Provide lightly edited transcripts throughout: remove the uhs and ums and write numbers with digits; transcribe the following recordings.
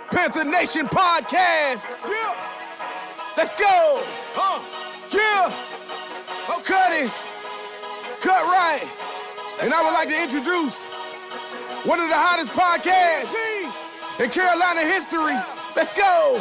Panther Nation Podcast. Yeah. Let's go. Yeah. Oh, cut it. Cut right. And I would like to introduce one of the hottest podcasts in Carolina history. Let's go.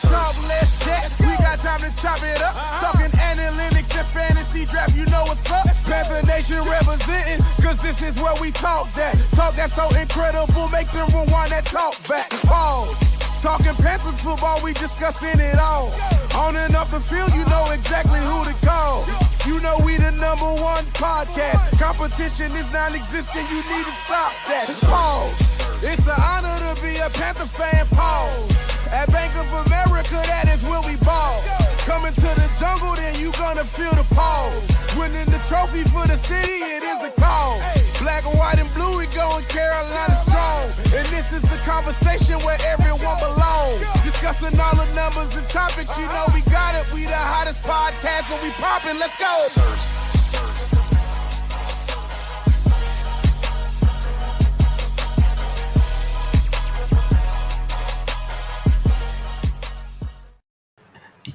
Talk less chat. We got time to chop it up. Talking analytics and fantasy draft. You know what's up. Panther Nation representing. Cause this is where we talk that. Talk that's so incredible. Make them rewind that talk back. Pause. Talking Panthers football. We discussing it all. On and off the field. You know exactly who to call. You know we the #1 podcast. Competition is non-existent. You need to stop that. Pause. It's an honor to be a Panther fan. Pause. At Bank of America, that is where we ball. Coming to the jungle, then you gonna feel the pause. Winning the trophy for the city, it is the call. Black, white, and blue, we going Carolina strong. And this is the conversation where everyone belongs. Discussing all the numbers and topics, you know we got it. We the hottest podcast, and we popping. Let's go.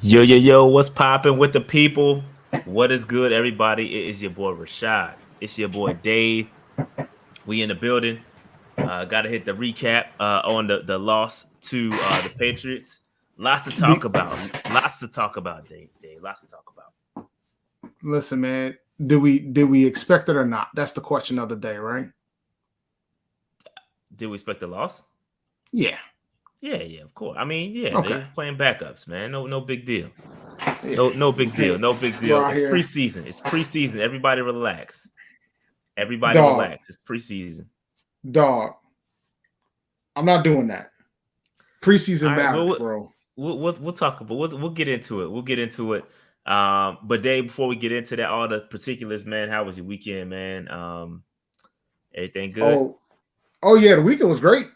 Yo, what's popping with the people? What is good, everybody? It is your boy Rashad. It's your boy Dave. We in the building. Gotta hit the recap on the loss to the Patriots. Lots to talk about. Dave. Lots to talk about. Listen, man, did we expect it or not? That's the question of the day, right? Did we expect the loss? Yeah. Yeah, of course. I mean, yeah, okay. They're playing backups, man. No big deal. Yeah. No big deal. No big deal. Right It's here. preseason. It's preseason. Everybody relax. Relax. It's preseason. Dog. I'm not doing that. Preseason All right, matters, bro. We'll talk about. We'll get into it. But Dave, before we get into that, all the particulars, man. How was your weekend, man? Everything good? Oh yeah, the weekend was great.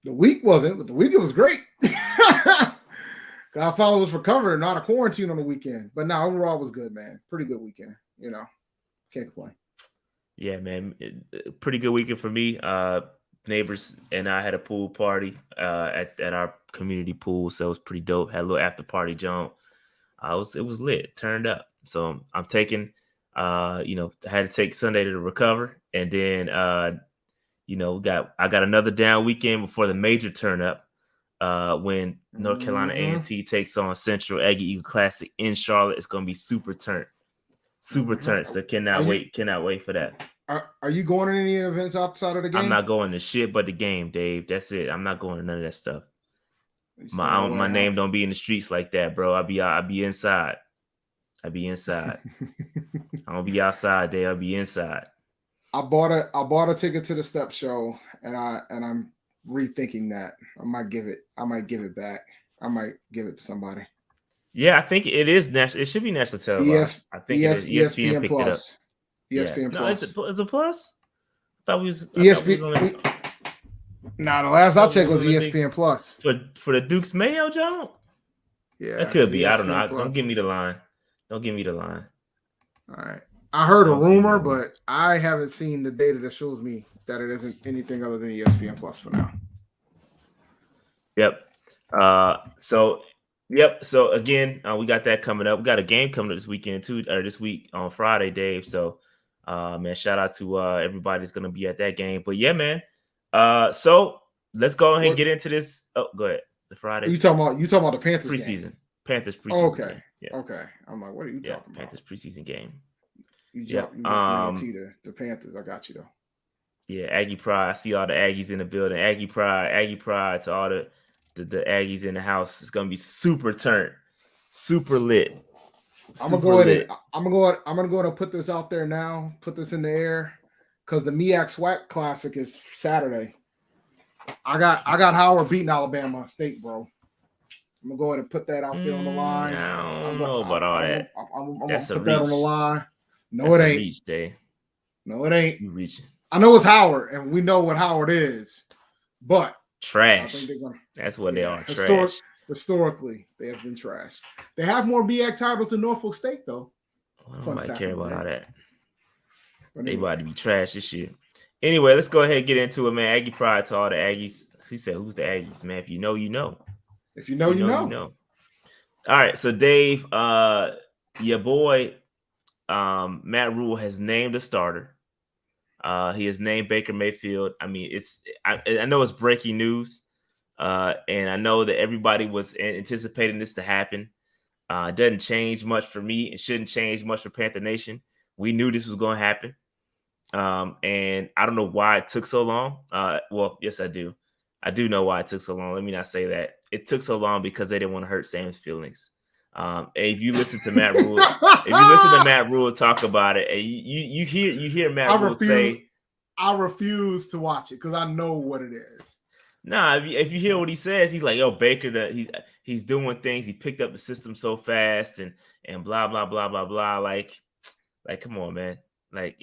The week wasn't, but the weekend was great. I finally was recovered and out of quarantine on the weekend. But now overall it was good, man. Pretty good weekend. You know, can't complain. Yeah, man. Pretty good weekend for me. Neighbors and I had a pool party at our community pool, so it was pretty dope. Had a little after party jump. It was lit, turned up. So I'm taking, I had to take Sunday to recover, and then I got another down weekend before the major turn up when North Carolina A&T takes on Central Aggie Eagle Classic in Charlotte. It's gonna be super turn. So cannot wait for that. Are you going to any events outside of the game? I'm not going to shit but the game, Dave. That's it. I'm not going to none of that stuff. My name don't be in the streets like that, bro. I be inside. I don't be outside, Dave. I be inside. I bought a ticket to the Step Show, and I'm rethinking that. I might give it back. I might give it to somebody. Yeah, I think it is national. It should be national televised. I think it is. ESPN picked it up. ESPN Plus. No, is it Plus? I thought we was ESPN. Nah, the last I checked was ESPN Plus for the Duke's Mayo, John. Yeah, that could be. ESPN I don't know. Plus. Don't give me the line. All right. I heard a rumor, but I haven't seen the data that shows me that it isn't anything other than ESPN Plus for now. Yep. So again, we got that coming up. We got a game coming up this weekend too, or this week on Friday, Dave. So, man, shout out to everybody that's gonna be at that game. But yeah, man. So let's go ahead and get into this. Oh, go ahead. The Friday. You talking about the Panthers preseason? Game? Panthers preseason. Oh, okay. Game. Yeah. Okay. I'm like, what are you talking about? Panthers preseason game. You jumped from the Panthers. I got you though. Yeah, Aggie Pride. I see all the Aggies in the building. Aggie Pride to all the Aggies in the house. It's gonna be super turn, super lit. I'm gonna go ahead and put this out there now. Put this in the air because the MEAC SWAC Classic is Saturday. I got Howard beating Alabama State, bro. I'm gonna go ahead and put that out there on the line. I don't know about all that. I'm gonna put that on the line. No, That's it ain't. Reach, Dave. No, it ain't. You reaching? I know it's Howard, and we know what Howard is, but trash. I think they're gonna, That's what they are. Trash. Historically, they have been trash. They have more MEAC titles than Norfolk State, though. Nobody care about all that. They Anyway. about to be trash this year. Anyway, let's go ahead and get into it, man. Aggie pride to all the Aggies. He said, "Who's the Aggies, man? If you know, you know. If you know, you know. All right, so Dave, your boy, Matt Rhule has named a starter. He has named Baker Mayfield. I mean, I know it's breaking news, and I know that everybody was anticipating this to happen. It doesn't change much for me. It shouldn't change much for Panther Nation. We knew this was going to happen, and I don't know why it took so long. Well, yes, I do. I do know why it took so long. Let me not say that. It took so long because they didn't want to hurt Sam's feelings. And if you listen to Matt Rhule, talk about it, and you hear Matt Rhule say, "I refuse to watch it because I know what it is." Nah, if you hear what he says, he's like, "Yo, Baker, he's doing things. He picked up the system so fast, and blah blah blah blah blah." Like, come on, man. Like,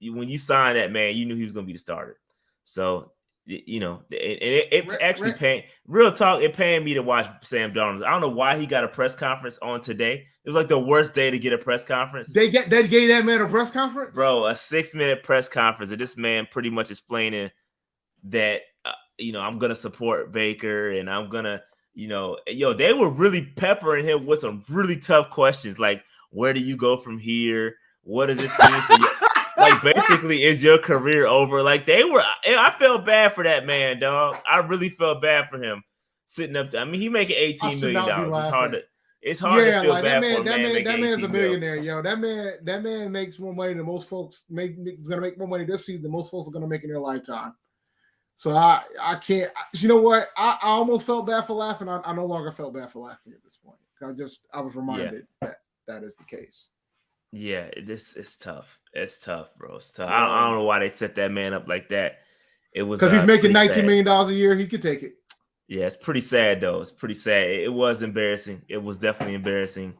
when you signed that man, you knew he was going to be the starter. So. It actually paying real talk. It paying me to watch Sam Darnold. I don't know why he got a press conference on today. It was like the worst day to get a press conference. They gave that man a press conference, bro. A 6-minute press conference, and this man pretty much explaining that I'm gonna support Baker, and I'm gonna they were really peppering him with some really tough questions, like where do you go from here? What does this mean for you? Like, basically, is your career over? Like, I felt bad for that man, dog. I really felt bad for him sitting up there. I mean, he making $18 million. It's hard to feel bad for a man. That man's a millionaire, yo. That man makes more money than most folks is gonna make more money this season than most folks are gonna make in their lifetime. So I can't. You know what? I almost felt bad for laughing. I no longer felt bad for laughing at this point. I was reminded that is the case. Yeah, it's tough. It's tough, bro. It's tough. I don't know why they set that man up like that. It was because he's making $19 million a year. He could take it. Yeah, it's pretty sad though. It's pretty sad. It was embarrassing. It was definitely embarrassing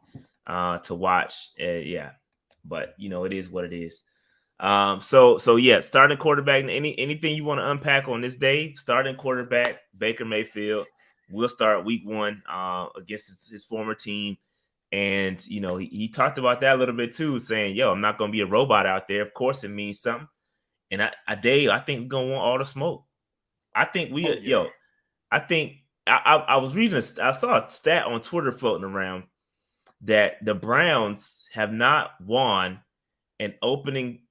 to watch. Yeah, but it is what it is. So yeah, starting quarterback. Anything you want to unpack on this day? Starting quarterback Baker Mayfield will start week 1 against his former team. And, he talked about that a little bit too, saying, yo, I'm not going to be a robot out there. Of course it means something. And Dave, I think we're going to want all the smoke. I think I was reading, I saw a stat on Twitter floating around that the Browns have not won an opening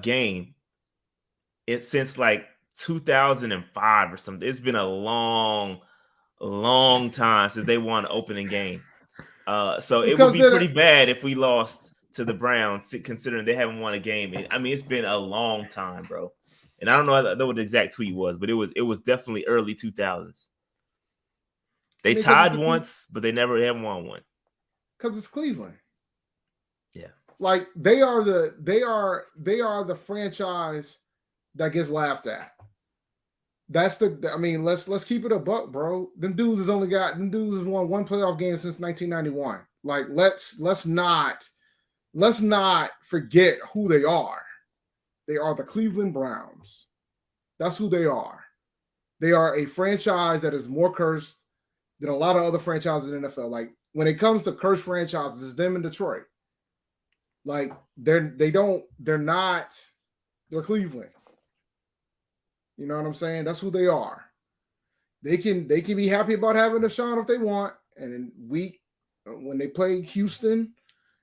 game since like 2005 or something. It's been a long time since they won an opening game. So it would be pretty bad if we lost to the Browns, considering they haven't won a game. I mean, it's been a long time, bro. And I don't know what the exact tweet was, but it was definitely early 2000s. They tied once, but they haven't won one. Because it's Cleveland. Yeah, like they are the franchise that gets laughed at. Let's keep it a buck, bro. Them dudes has won one playoff game since 1991. Like, let's not forget who they are. They are the Cleveland Browns. That's who they are. They are a franchise that is more cursed than a lot of other franchises in the NFL. Like, when it comes to cursed franchises, it's them in Detroit. Like, they're Cleveland. You know what I'm saying? That's who they are. They can be happy about having a Deshaun if they want. And in when they play Houston,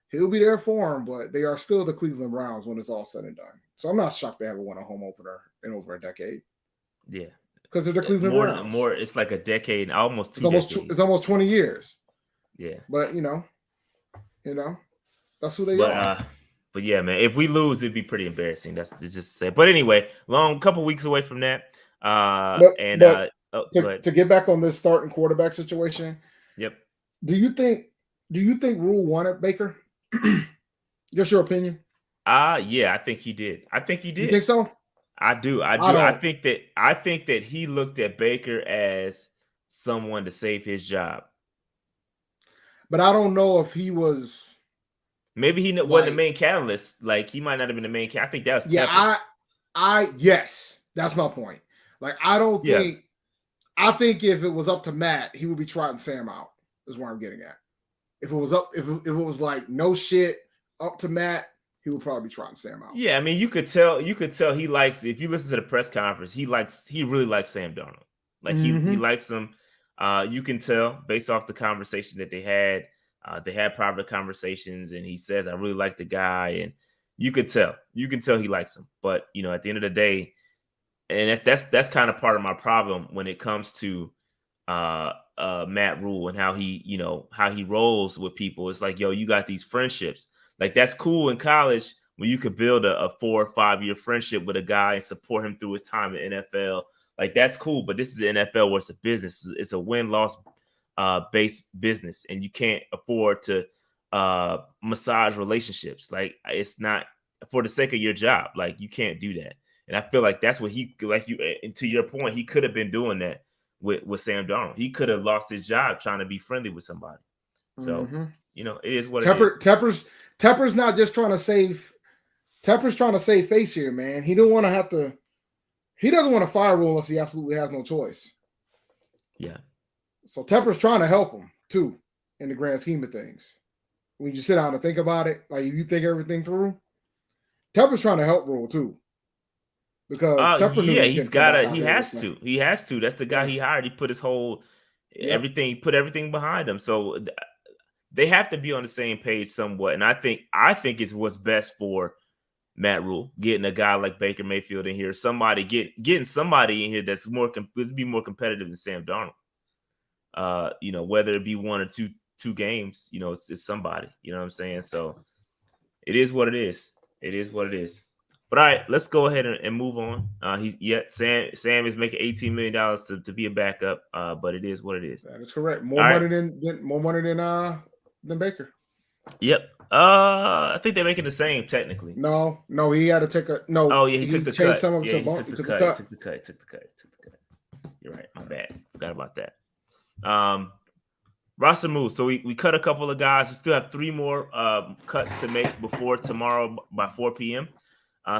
he'll be there for them. But they are still the Cleveland Browns when it's all said and done. So I'm not shocked they haven't won a home opener in over a decade. Yeah, because they're the Cleveland Browns. More. It's like a decade, almost 2 decades. It's almost 20 years. Yeah, but that's who they are. But yeah, man, if we lose, it'd be pretty embarrassing. That's just to say. But anyway, couple weeks away from that. To get back on this starting quarterback situation. Yep. Do you think Rhule wanted Baker? Just your opinion? Yeah, I think he did. You think so? I do. I think that he looked at Baker as someone to save his job. But I don't know if he was. Maybe he wasn't the main catalyst. Like, he might not have been the main catalyst. I think that was Tepper. Yes, that's my point. Like, I don't think. I think if it was up to Matt, he would be trotting Sam out. Is what I'm getting at. If it was like no shit up to Matt, he would probably be trying Sam out. Yeah, I mean, you could tell he likes. If you listen to the press conference, he really likes Sam Darnold. Like he likes him. You can tell based off the conversation that they had. They had private conversations, and he says, "I really like the guy," and you can tell he likes him. But at the end of the day, and that's kind of part of my problem when it comes to Matt Rhule and how he rolls with people. It's like, yo, you got these friendships. Like, that's cool in college when you could build a 4 or 5 year friendship with a guy and support him through his time in NFL. Like, that's cool. But this is the NFL where it's a business. It's a win-loss based business, and you can't afford to massage relationships. Like, it's not for the sake of your job. Like, you can't do that. And I feel like that's what and to your point, he could have been doing that with Sam Darnold. He could have lost his job trying to be friendly with somebody. So, it is what it is. Tepper's not just trying to save. Tepper's trying to save face here, man. He don't want to have to. He doesn't want to fire Rhule unless he absolutely has no choice. Yeah. So Tepper's trying to help him too, in the grand scheme of things. When you sit down and think about it, like if you think everything through, Tepper's trying to help Rhule too. Because Tepper knew he has to. That's the guy he hired. He put his whole everything behind him. So they have to be on the same page somewhat. And I think it's what's best for Matt Rhule, getting a guy like Baker Mayfield in here, getting somebody in here that's more competitive than Sam Darnold. Whether it be one or two games, it's somebody. You know what I'm saying? So it is what it is. It is what it is. But all right, let's go ahead and move on. Sam is making $18 million to be a backup, but it is what it is. That is correct. More money than Baker. Yep. I think they're making the same technically. No, he had to take a no. Oh yeah, he took the cut. Some of He to took the cut. You're right. My bad. Forgot about that. Roster moves. So we cut a couple of guys. We still have 3 more cuts to make before tomorrow by 4 p.m.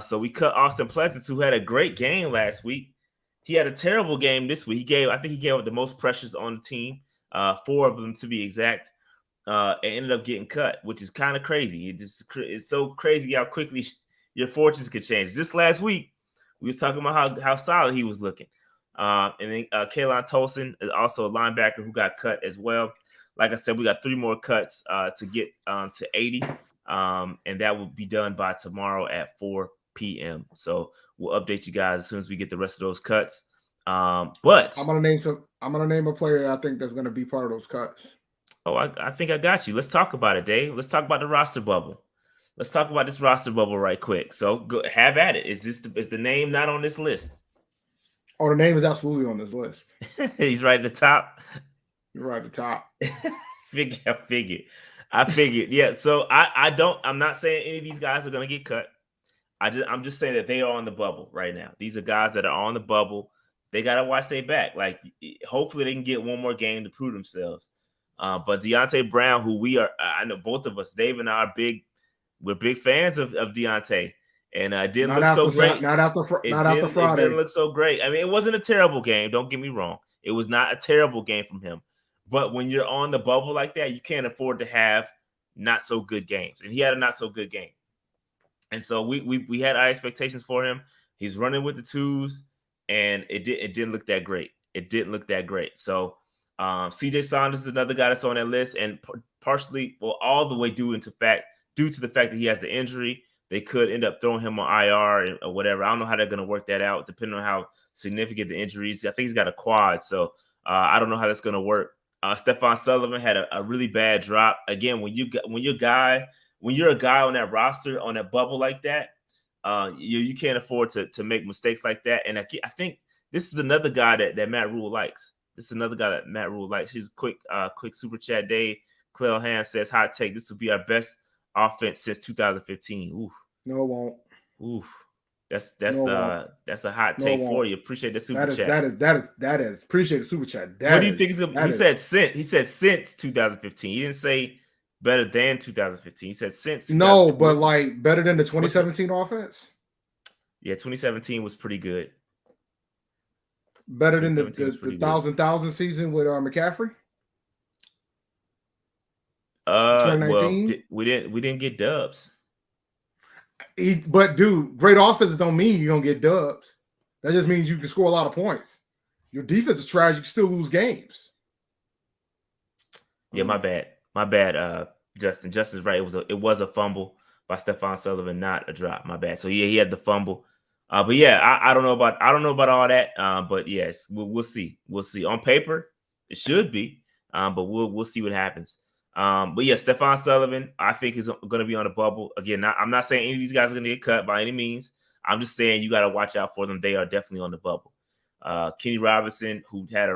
So we cut Austin Pleasants, who had a great game last week. He had a terrible game this week. I think he gave up the most pressures on the team, 4 of them to be exact, and ended up getting cut, which is kind of crazy. It's so crazy how quickly your fortunes could change. Just last week, we was talking about how solid he was looking. And then Kaylon Tolson is also a linebacker who got cut as well. Like I said, we got 3 more cuts to get to 80, and that will be done by tomorrow at 4 p.m. So we'll update you guys as soon as we get the rest of those cuts. But I'm gonna name a player that I think that's gonna be part of those cuts. Oh, I think I got you. Let's talk about it, Dave. Let's talk about the roster bubble. Let's talk about this roster bubble right quick. So go, have at it. Is the name not on this list? Oh, the name is absolutely on this list. He's right at the top. You're right at the top. I figured. Yeah. So I'm not saying any of these guys are gonna get cut. I'm just saying that they are on the bubble right now. These are guys that are on the bubble. They gotta watch their back. Like, hopefully they can get one more game to prove themselves. But Deontay Brown, who I know both of us, Dave and I we're big fans of Deontay, and didn't look so great. Not after Friday. It didn't look so great. I mean, it wasn't a terrible game. Don't get me wrong. It was not a terrible game from him. But when you're on the bubble like that, you can't afford to have not so good games. And he had a not so good game. And so we had our expectations for him. He's running with the twos, and it didn't look that great. It didn't look that great. So CJ Saunders is another guy that's on that list, and partially, all the way due to the fact that he has the injury, they could end up throwing him on IR or whatever. I don't know how they're going to work that out, depending on how significant the injury is. I think he's got a quad, so I don't know how that's going to work. Stephon Sullivan had a really bad drop. Again, when you're a guy on that roster, on that bubble like that, you can't afford to make mistakes like that. And I think this is another guy that Matt Rhule likes. Here's a quick super chat. Dave Clell Ham says, hot take, this will be our best offense since 2015. Oof. No, it won't. Oof. That's a hot take for you. Appreciate the super chat. That is. Appreciate the super chat. What do you think? He said since 2015. He didn't say better than 2015. He said since. No, but like better than the 2017 offense. Yeah, 2017 was pretty good. Better than the thousand season with McCaffrey. Well, 2019? we didn't get dubs. But dude, great offenses don't mean you're gonna get dubs. That just means you can score a lot of points. Your defense is trash, you can still lose games. Yeah, my bad. Justin. Justin's right. It was a fumble by Stephon Sullivan, not a drop. My bad. So yeah, he had the fumble. But yeah, I don't know about all that. But yes, we'll see. We'll see. On paper, it should be. But we'll see what happens. But yeah, Stephon Sullivan, I think is going to be on the bubble again. I'm not saying any of these guys are going to get cut by any means. I'm just saying you got to watch out for them. They are definitely on the bubble. Kenny Robinson, who had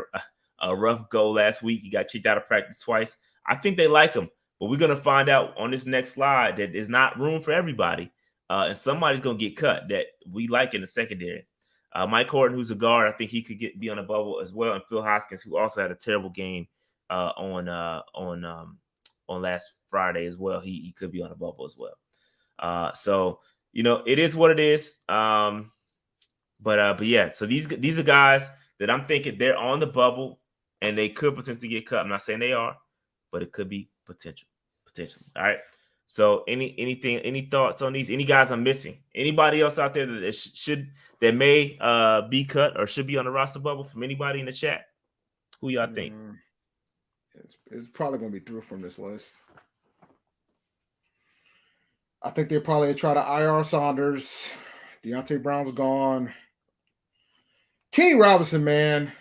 a rough go last week, he got kicked out of practice twice. I think they like him, but we're going to find out on this next slide that there's not room for everybody. And somebody's going to get cut that we like in the secondary. Mike Horton, who's a guard, I think he could be on the bubble as well. And Phil Hoskins, who also had a terrible game on last Friday as well. He could be on the bubble as well. So, it is what it is. But yeah, so these are guys that I'm thinking they're on the bubble and they could potentially get cut. I'm not saying they are, but it could be potentially. All right. So any thoughts on these? Any guys I'm missing? Anybody else out there that may be cut or should be on the roster bubble from anybody in the chat? Who y'all think? It's probably going to be through from this list. I think they probably try to IR Saunders. Deontay Brown's gone. Kenny Robinson, man.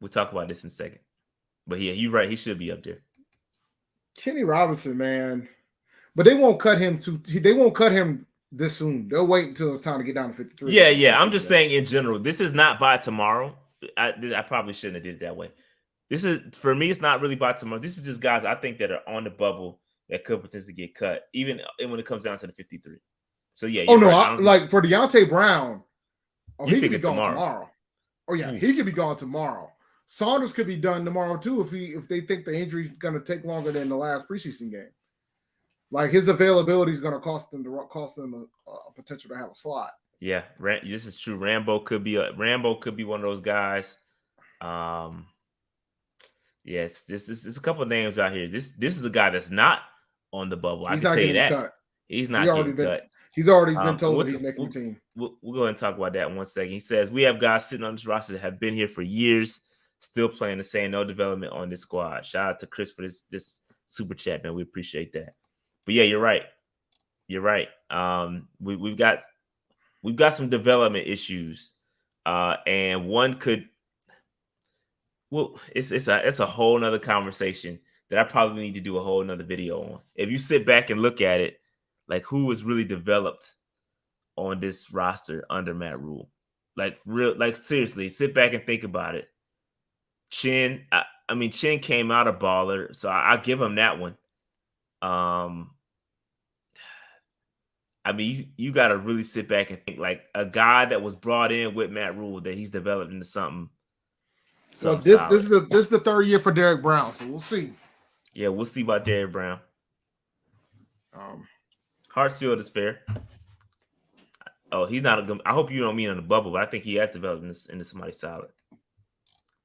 We'll talk about this in a second. But yeah, you're right. He should be up there. Kenny Robinson, man. But they won't cut him they won't cut him this soon. They'll wait until it's time to get down to 53. Yeah. I'm just saying in general, this is not by tomorrow. I probably shouldn't have did it that way. This is, for me, it's not really by tomorrow. This is just guys I think that are on the bubble that could potentially get cut, even when it comes down to the 53. So yeah. Oh no, like for Deontay Brown, he could be gone tomorrow. Oh yeah, he could be gone tomorrow. Saunders could be done tomorrow too if they think the injury is going to take longer than the last preseason game. Like his availability is going to cost them a potential to have a slot. Yeah, this is true. Rambo could be one of those guys. Yes, this is a couple of names out here. This is a guy that's not on the bubble. I can tell you that. Cut. He's not getting cut. He's already been told that he's making the team. We'll go ahead and talk about that in 1 second. He says, we have guys sitting on this roster that have been here for years, still playing the same, no development on this squad. Shout out to Chris for this super chat, man. We appreciate that. But yeah, you're right. We've got some development issues. And one could, well, it's a whole nother conversation that I probably need to do a whole nother video on. If you sit back and look at it, like who was really developed on this roster under Matt Rhule, like seriously, sit back and think about it. Chin came out a baller, so I give him that one. You got to really sit back and think, like a guy that was brought in with Matt Rhule that he's developed into something. Well, this is the third year for Derek Brown, so we'll see. Yeah, we'll see about Derek Brown. Hartsfield is fair. Oh, he's not a good. I hope you don't mean on the bubble, but I think he has developed into somebody solid.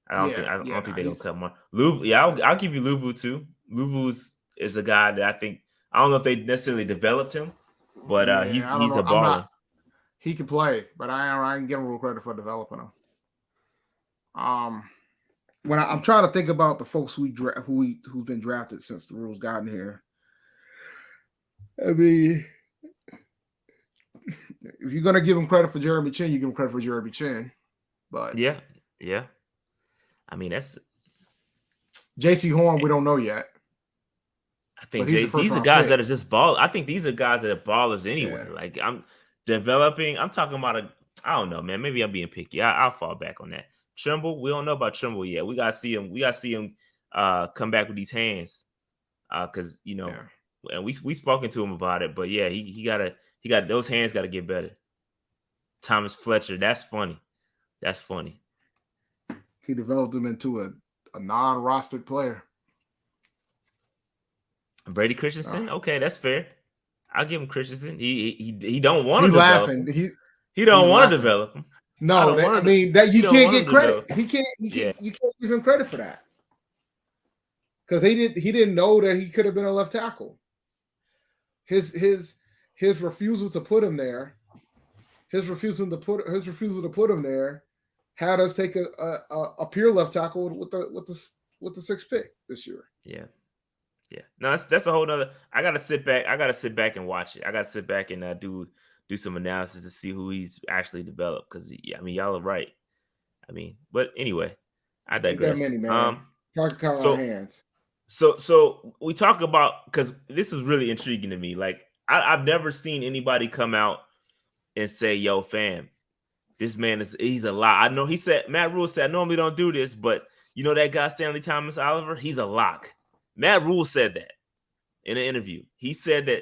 I don't think they're gonna cut more. I'll give you Luvu too. Luvu is a guy that I think, I don't know if they necessarily developed him, but he's a baller. He can play, but I ain't give him real credit for developing him. When I'm trying to think about the folks who's been drafted since the rules gotten here. I mean, if you're gonna give him credit for Jeremy Chin, you give him credit for Jeremy Chin. But yeah. I mean, that's J.C. Horn. We don't know yet. I think these are guys that are just ball. I think these are guys that are ballers anyway. Yeah. Like I'm talking about I don't know, man. Maybe I'm being picky. I'll fall back on that. Trimble, we don't know about Trimble yet. We gotta see him. Come back with these hands, because and we spoken to him about it. But yeah, he got those hands got to get better. Thomas Fletcher, that's funny. He developed him into a non-rostered player. Brady Christensen, okay, that's fair. I'll give him Christensen. He don't want to develop him. He don't want to develop him. No, that you can't get credit. You can't give him credit for that. because he didn't know that he could have been a left tackle. His refusal to put him there, his refusal to put him there, had us take a pure left tackle with the sixth pick this year. Yeah. No, that's a whole nother. I gotta sit back and watch it. I gotta sit back and do some analysis to see who he's actually developed. Because I mean, y'all are right. I mean, but anyway, I digress. Ain't that many, man. Count on our hands. So we talk about, because this is really intriguing to me. Like I've never seen anybody come out and say, "Yo, fam, this man he's a lock." I know Matt Rhule said, "I normally don't do this, but you know that guy Stanley Thomas Oliver, he's a lock." Matt Rhule said that in an interview. He said that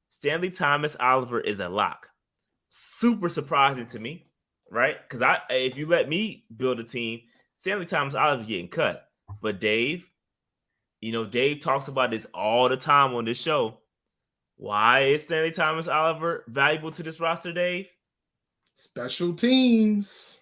Stanley Thomas Oliver is a lock. Super surprising to me, right? Because if you let me build a team, Stanley Thomas Oliver getting cut. But Dave, Dave talks about this all the time on this show. Why is Stanley Thomas Oliver valuable to this roster, Dave? Special teams.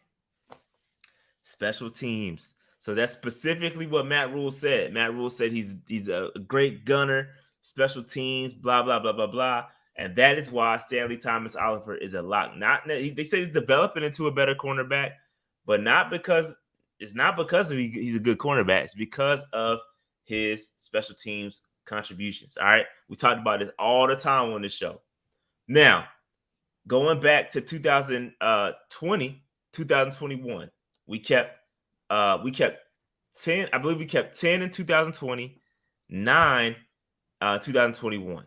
So that's specifically what Matt Rhule said. Matt Rhule said he's a great gunner, special teams, blah, blah, blah, blah, blah. And that is why Stanley Thomas Oliver is a lock. They say he's developing into a better cornerback, but it's not because he's a good cornerback. It's because of his special teams contributions. All right. We talked about this all the time on this show. Now, going back to 2021, we kept 10. I believe we kept 10 in 2020, 9 2021.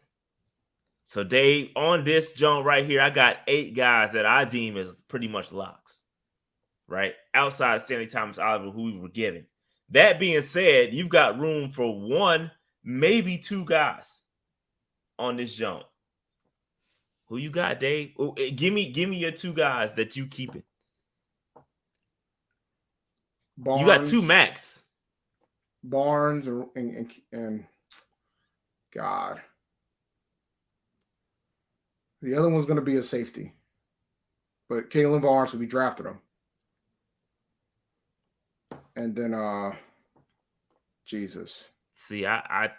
So Dave, on this joint right here, I got 8 guys that I deem as pretty much locks, right? Outside of Stanley Thomas Oliver, who we were given. That being said, you've got room for 1, maybe 2 guys on this joint. Who you got, Dave? Give me your 2 guys that you keep it. Barnes, you got 2 max. Barnes and God. The other one's going to be a safety. But Kalen Barnes, we drafted him. And then Jesus. See, I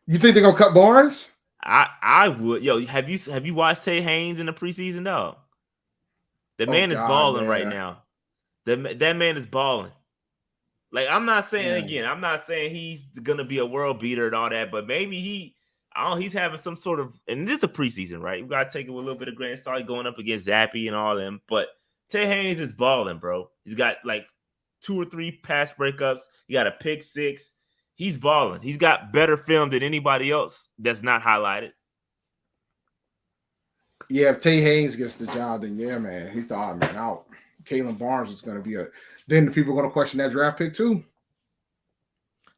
you think they're gonna cut Barnes? I would. Yo, have you watched Tay Haynes in the preseason? No. The man is balling right now. That man is balling. Like, I'm not saying he's gonna be a world beater and all that, but maybe he's having some sort of, and it is the preseason, right? You gotta take it with a little bit of grain of salt, going up against Zappy and all them. But Tay Haynes is balling, bro. He's got like 2 or 3 pass breakups. He got a pick 6. He's balling. He's got better film than anybody else that's not highlighted. Yeah, if Tay Haynes gets the job, then yeah, man, he's the odd man out. Kalen Barnes is going to be then the people are going to question that draft pick too.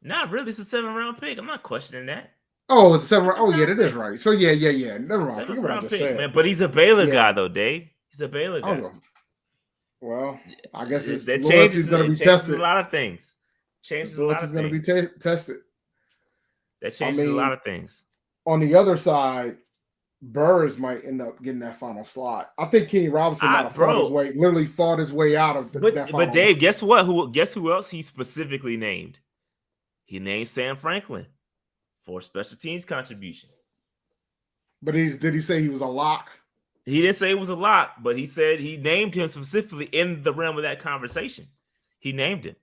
Not really. It's a 7th-round pick. I'm not questioning that. Oh, it's a 7th round. Oh, yeah, that is right. So yeah. Never mind. Forget what I just said. Man, but he's a Baylor guy, though, Dave. He's a Baylor guy. Well, I guess his that loyalty is going to be tested. A lot of things. Changes a lot of things. Going to be tested. That changes a lot of things. On the other side, Burrs might end up getting that final slot. I think Kenny Robinson might have fought his way out of that final. But Dave, guess what? Guess who else he specifically named? He named Sam Franklin for special teams contribution. But did he say he was a lock? He didn't say it was a lock, but he said he named him specifically in the realm of that conversation. He named him.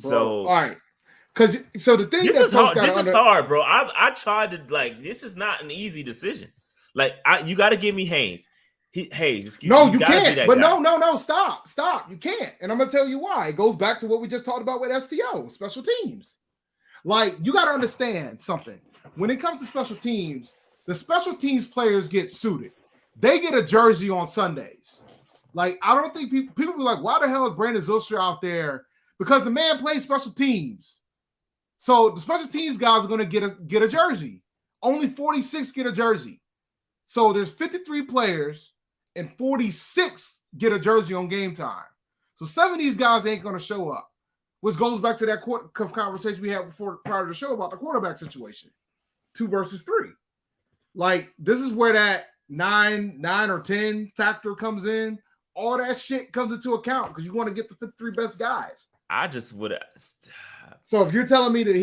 Bro, so all right. So the thing this is hard, bro. I tried to, like, this is not an easy decision. Like, you got to give me Haynes. Excuse me. No, you can't. But guy. No, stop. You can't. And I'm gonna tell you why. It goes back to what we just talked about with STO, special teams. Like, you got to understand something. When it comes to special teams, the special teams players get suited. They get a jersey on Sundays. Like, I don't think people be like, why the hell is Brandon Zylstra out there? Because the man plays special teams. So the special teams guys are going to get a jersey. Only 46 get a jersey. So there's 53 players and 46 get a jersey on game time. So 7 of these guys ain't going to show up, which goes back to that conversation we had prior to the show about the quarterback situation. 2 versus 3. Like, this is where that 9 or 10 factor comes in. All that shit comes into account because you want to get the 53 best guys. I just would. So if you're telling me that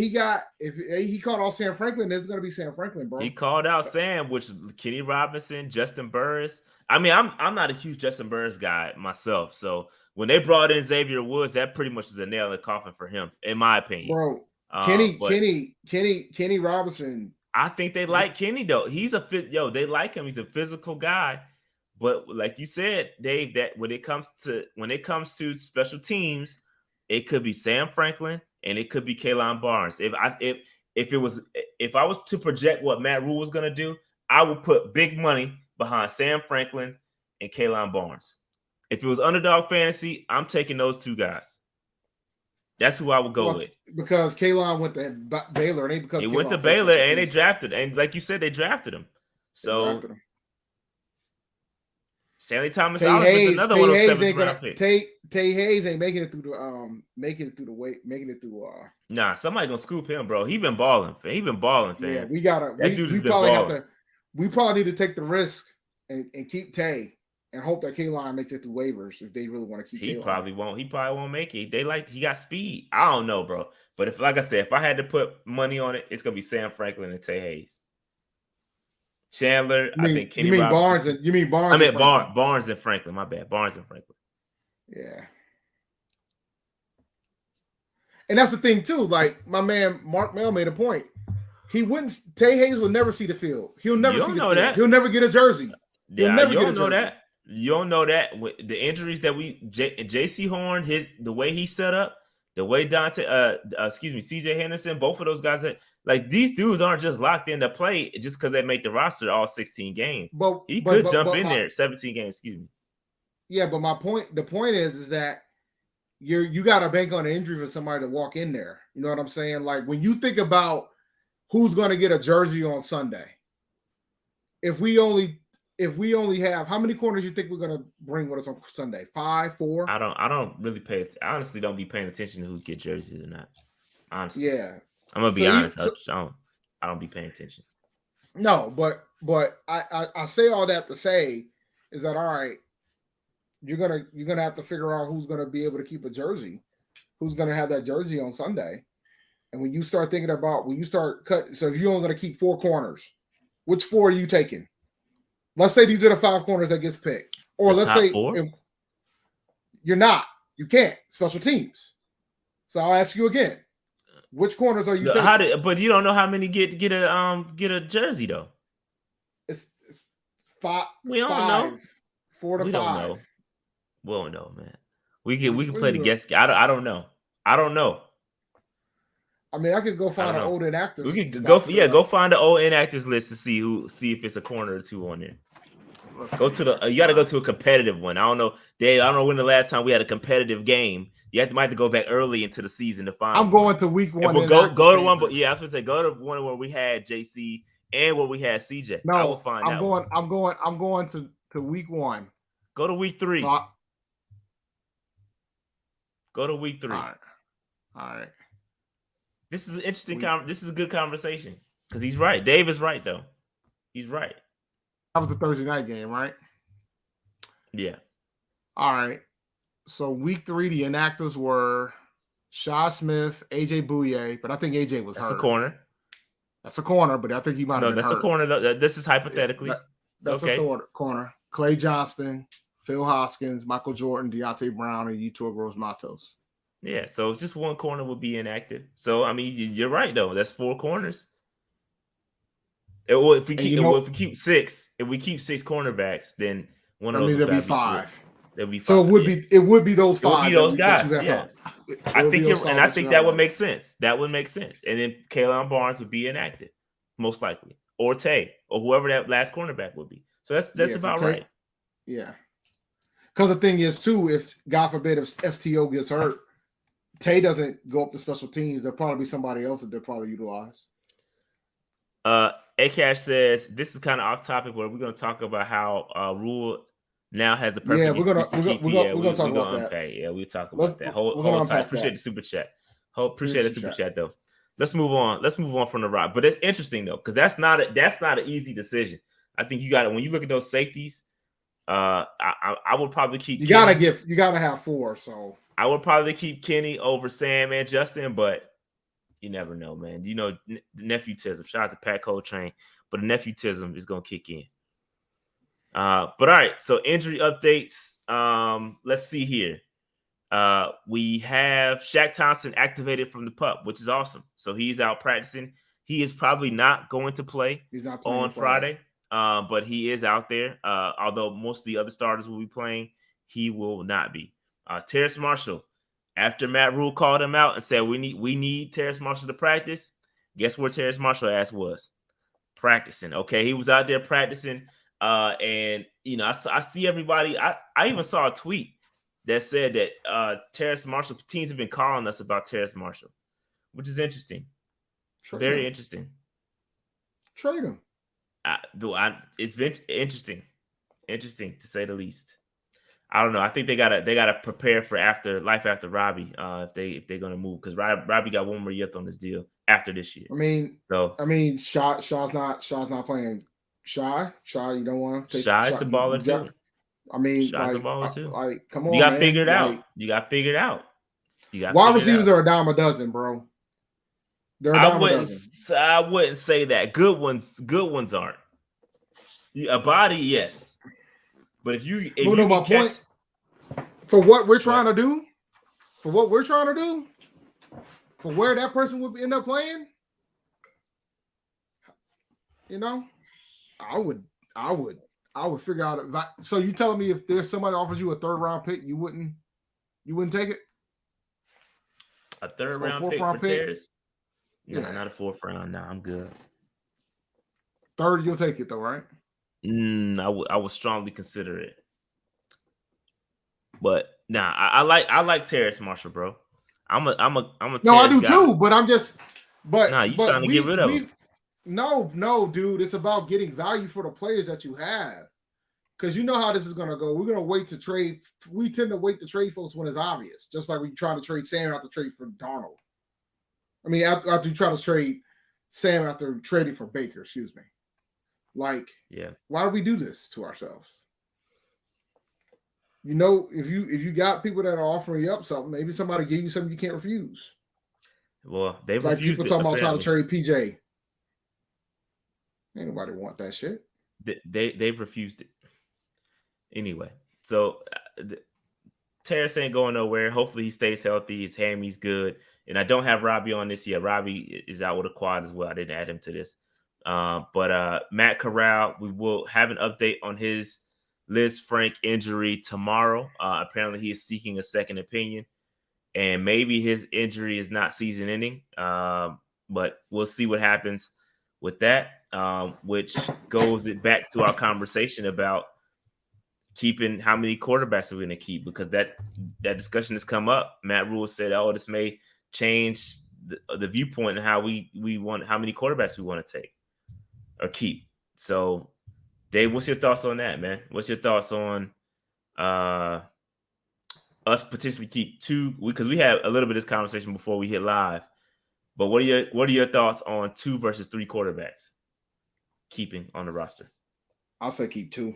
if he called out Sam Franklin, it's gonna be Sam Franklin, bro. He called out Sam, which is Kenny Robinson, Justin Burris. I mean, I'm not a huge Justin Burris guy myself, so when they brought in Xavier Woods, that pretty much is a nail in the coffin for him, in my opinion. Bro, Kenny Robinson. I think they like Kenny though. He's a fit. They like him. He's a physical guy. But like you said, Dave, that when it comes to special teams, it could be Sam Franklin and it could be Kalon Barnes. If I was to project what Matt Rhule was gonna do, I would put big money behind Sam Franklin and Kalon Barnes. If it was Underdog Fantasy, I'm taking those two guys. That's who I would go with. Because Kalon went to Baylor, and he went to Baylor, and they drafted, and like you said, they drafted him. So Stanley Thomas is another one of those 7th round picks. Tay Hayes ain't making it through Nah, somebody gonna scoop him, bro. He been balling, fam. Yeah, we probably need to take the risk and keep Tay and hope that Kalon makes it through waivers if they really want to keep. He probably won't make it. He got speed. I don't know, bro. But if I had to put money on it, it's gonna be Sam Franklin and Tay Hayes. Chandler, I think Kenny Robinson. You mean Barnes? I meant Barnes and Franklin. My bad, Barnes and Franklin. Yeah. And that's the thing too. Like my man Mark Mel made a point. Tay Hayes will never see the field. He'll never see the field. That. He'll never get a jersey. You don't know that. You don't know that. The injuries that JC Horn, the way he set up, the way CJ Henderson, both of those guys these dudes aren't just locked in to play just because they make the roster all 16 games. But he could jump in there 17 games. Excuse me. Yeah, but the point is that you got to bank on an injury for somebody to walk in there. You know what I'm saying? Like when you think about who's going to get a jersey on Sunday, if we only have, how many corners you think we're going to bring with us on Sunday? 5, 4? I don't really I honestly don't be paying attention to who get jerseys or not. Honestly. Yeah. I'm gonna be honest. I don't be paying attention. No, but I say all that to say is that all right, you're gonna have to figure out who's gonna be able to keep a jersey, who's gonna have that jersey on Sunday. And when you start thinking about so if you're only gonna keep 4 corners, which 4 are you taking? Let's say these are the 5 corners that gets picked. Or let's say you're not. You can't. Special teams. So I'll ask you again. Which corners are you taking? But you don't know how many get a jersey though. It's 5. We don't know. 4 to 5. Don't know. We don't know, man. We can play the guess game. I don't know. I don't know. I mean, I could go find an old inactives. We could go find the old inactives list to see if it's a corner or 2 on there. You got to go to a competitive one. I don't know, Dave. I don't know when the last time we had a competitive game. You might have to go back early into the season to find. I'm going to week 1. Go to one, but I was gonna say go to one where we had JC and where we had CJ. No, I will find out. I'm going to week 1. Go to week 3. Go to week 3. All right. This is an interesting. This is a good conversation because he's right. Dave is right though. He's right. That was a Thursday night game, right? Yeah. All right. So week 3, the inactives were Shaw Smith, AJ Bouye, but I think AJ was hurt. That's a corner, but I think he might have been hurt. No, that's a corner. This is hypothetically. That's a corner. Clay Johnston, Phil Hoskins, Michael Jordan, Deontay Brown, and Yetur Gross-Matos. Yeah, so just one corner would be inactive. So I mean, you're right though. That's 4 corners. If we keep 6 cornerbacks, then one of those there'll be 5. There'll be 5. So it would be those 5. It would be those guys. Yeah, I think that would make sense. That would make sense. And then Kalon Barnes would be inactive, most likely, or Tay, or whoever that last cornerback would be. So that's about right. Yeah, because the thing is too, if God forbid if STO gets hurt, Tay doesn't go up to special teams. There'll probably be somebody else that they'll probably utilize. Akash says this is kind of off topic, but we're going to talk about how Rhule now has the perfect. Yeah, we're gonna talk about that. Yeah, we'll talk about that. Hold tight. Appreciate the super chat. Appreciate the super chat though. Let's move on. Let's move on from the rock. But it's interesting though, because that's not an easy decision. I think you got it when you look at those safeties. I would probably keep. You gotta have 4. So I would probably keep Kenny over Sam and Justin, but you never know, man. You know, the nephewtism. Shout out to Pat Coltrane, but the nephewtism is gonna kick in. But all right, so injury updates. Let's see here. We have Shaq Thompson activated from the PUP, which is awesome. So he's out practicing. He is probably not going to play on Friday, but he is out there. Although most of the other starters will be playing, he will not be. Terrace Marshall, after Matt Rhule called him out and said we need Terrace Marshall to practice, guess where Terrace Marshall ass was? Practicing. Okay, he was out there practicing. And you know, I see everybody. I even saw a tweet that said that Terrace Marshall teams have been calling us about Terrace Marshall, which is interesting. Very interesting. Trade him. It's been interesting to say the least. I don't know. I think they gotta prepare for life after Robbie if they're gonna move, because Robbie got one more year on this deal after this year. I mean, Shaw's not playing. Shy, you don't want to take Shy's the baller too. I mean, Shy's a baller too. Like, come on, you got man. figured out. Like, you got figured out. Wide receivers are a dime a dozen, bro. They're a dime a dozen. I wouldn't say that. Good ones aren't. A body, yes. But if you my point, for what we're trying to do, for where that person would end up playing, you know, I would figure out. So you telling me if there's somebody offers you a 3rd round pick, you wouldn't take it? A 3rd round pick for Terrace? No, not a 4th round. No, I'm good. 3rd, you'll take it though, right? I would strongly consider it. But I like Terrace Marshall, bro. I'm a no, I do guy. Too. But I'm just. But you trying to get rid of him? No, dude. It's about getting value for the players that you have. Because you know how this is going to go. We're going to wait to trade. We tend to wait to trade folks when it's obvious. Just like we try to trade Sam after trade for Darnold. I mean, after you try to trade Sam after trading for Baker, excuse me. Like, why do we do this to ourselves? You know, if you got people that are offering you up something, maybe somebody gave you something you can't refuse. Well, they've like refused people talking apparently. About trying to trade PJ. Ain't nobody want that shit. They've refused it. Anyway, so Terrace ain't going nowhere. Hopefully he stays healthy. His hammy's good. And I don't have Robbie on this yet. Robbie is out with a quad as well. I didn't add him to this. But Matt Corral, we will have an update on his Liz Frank injury tomorrow. Apparently he is seeking a second opinion. And maybe his injury is not season ending. But we'll see what happens with that, which goes it back to our conversation about keeping how many quarterbacks are we going to keep, because that discussion has come up. Matt Rhule said, "Oh, this may change the viewpoint and how we want, how many quarterbacks we want to take or keep." So, Dave, what's your thoughts on that, man? What's your thoughts on us potentially keep 2? Because we had a little bit of this conversation before we hit live. But what are your thoughts on 2 versus 3 quarterbacks keeping on the roster? I'll say keep 2.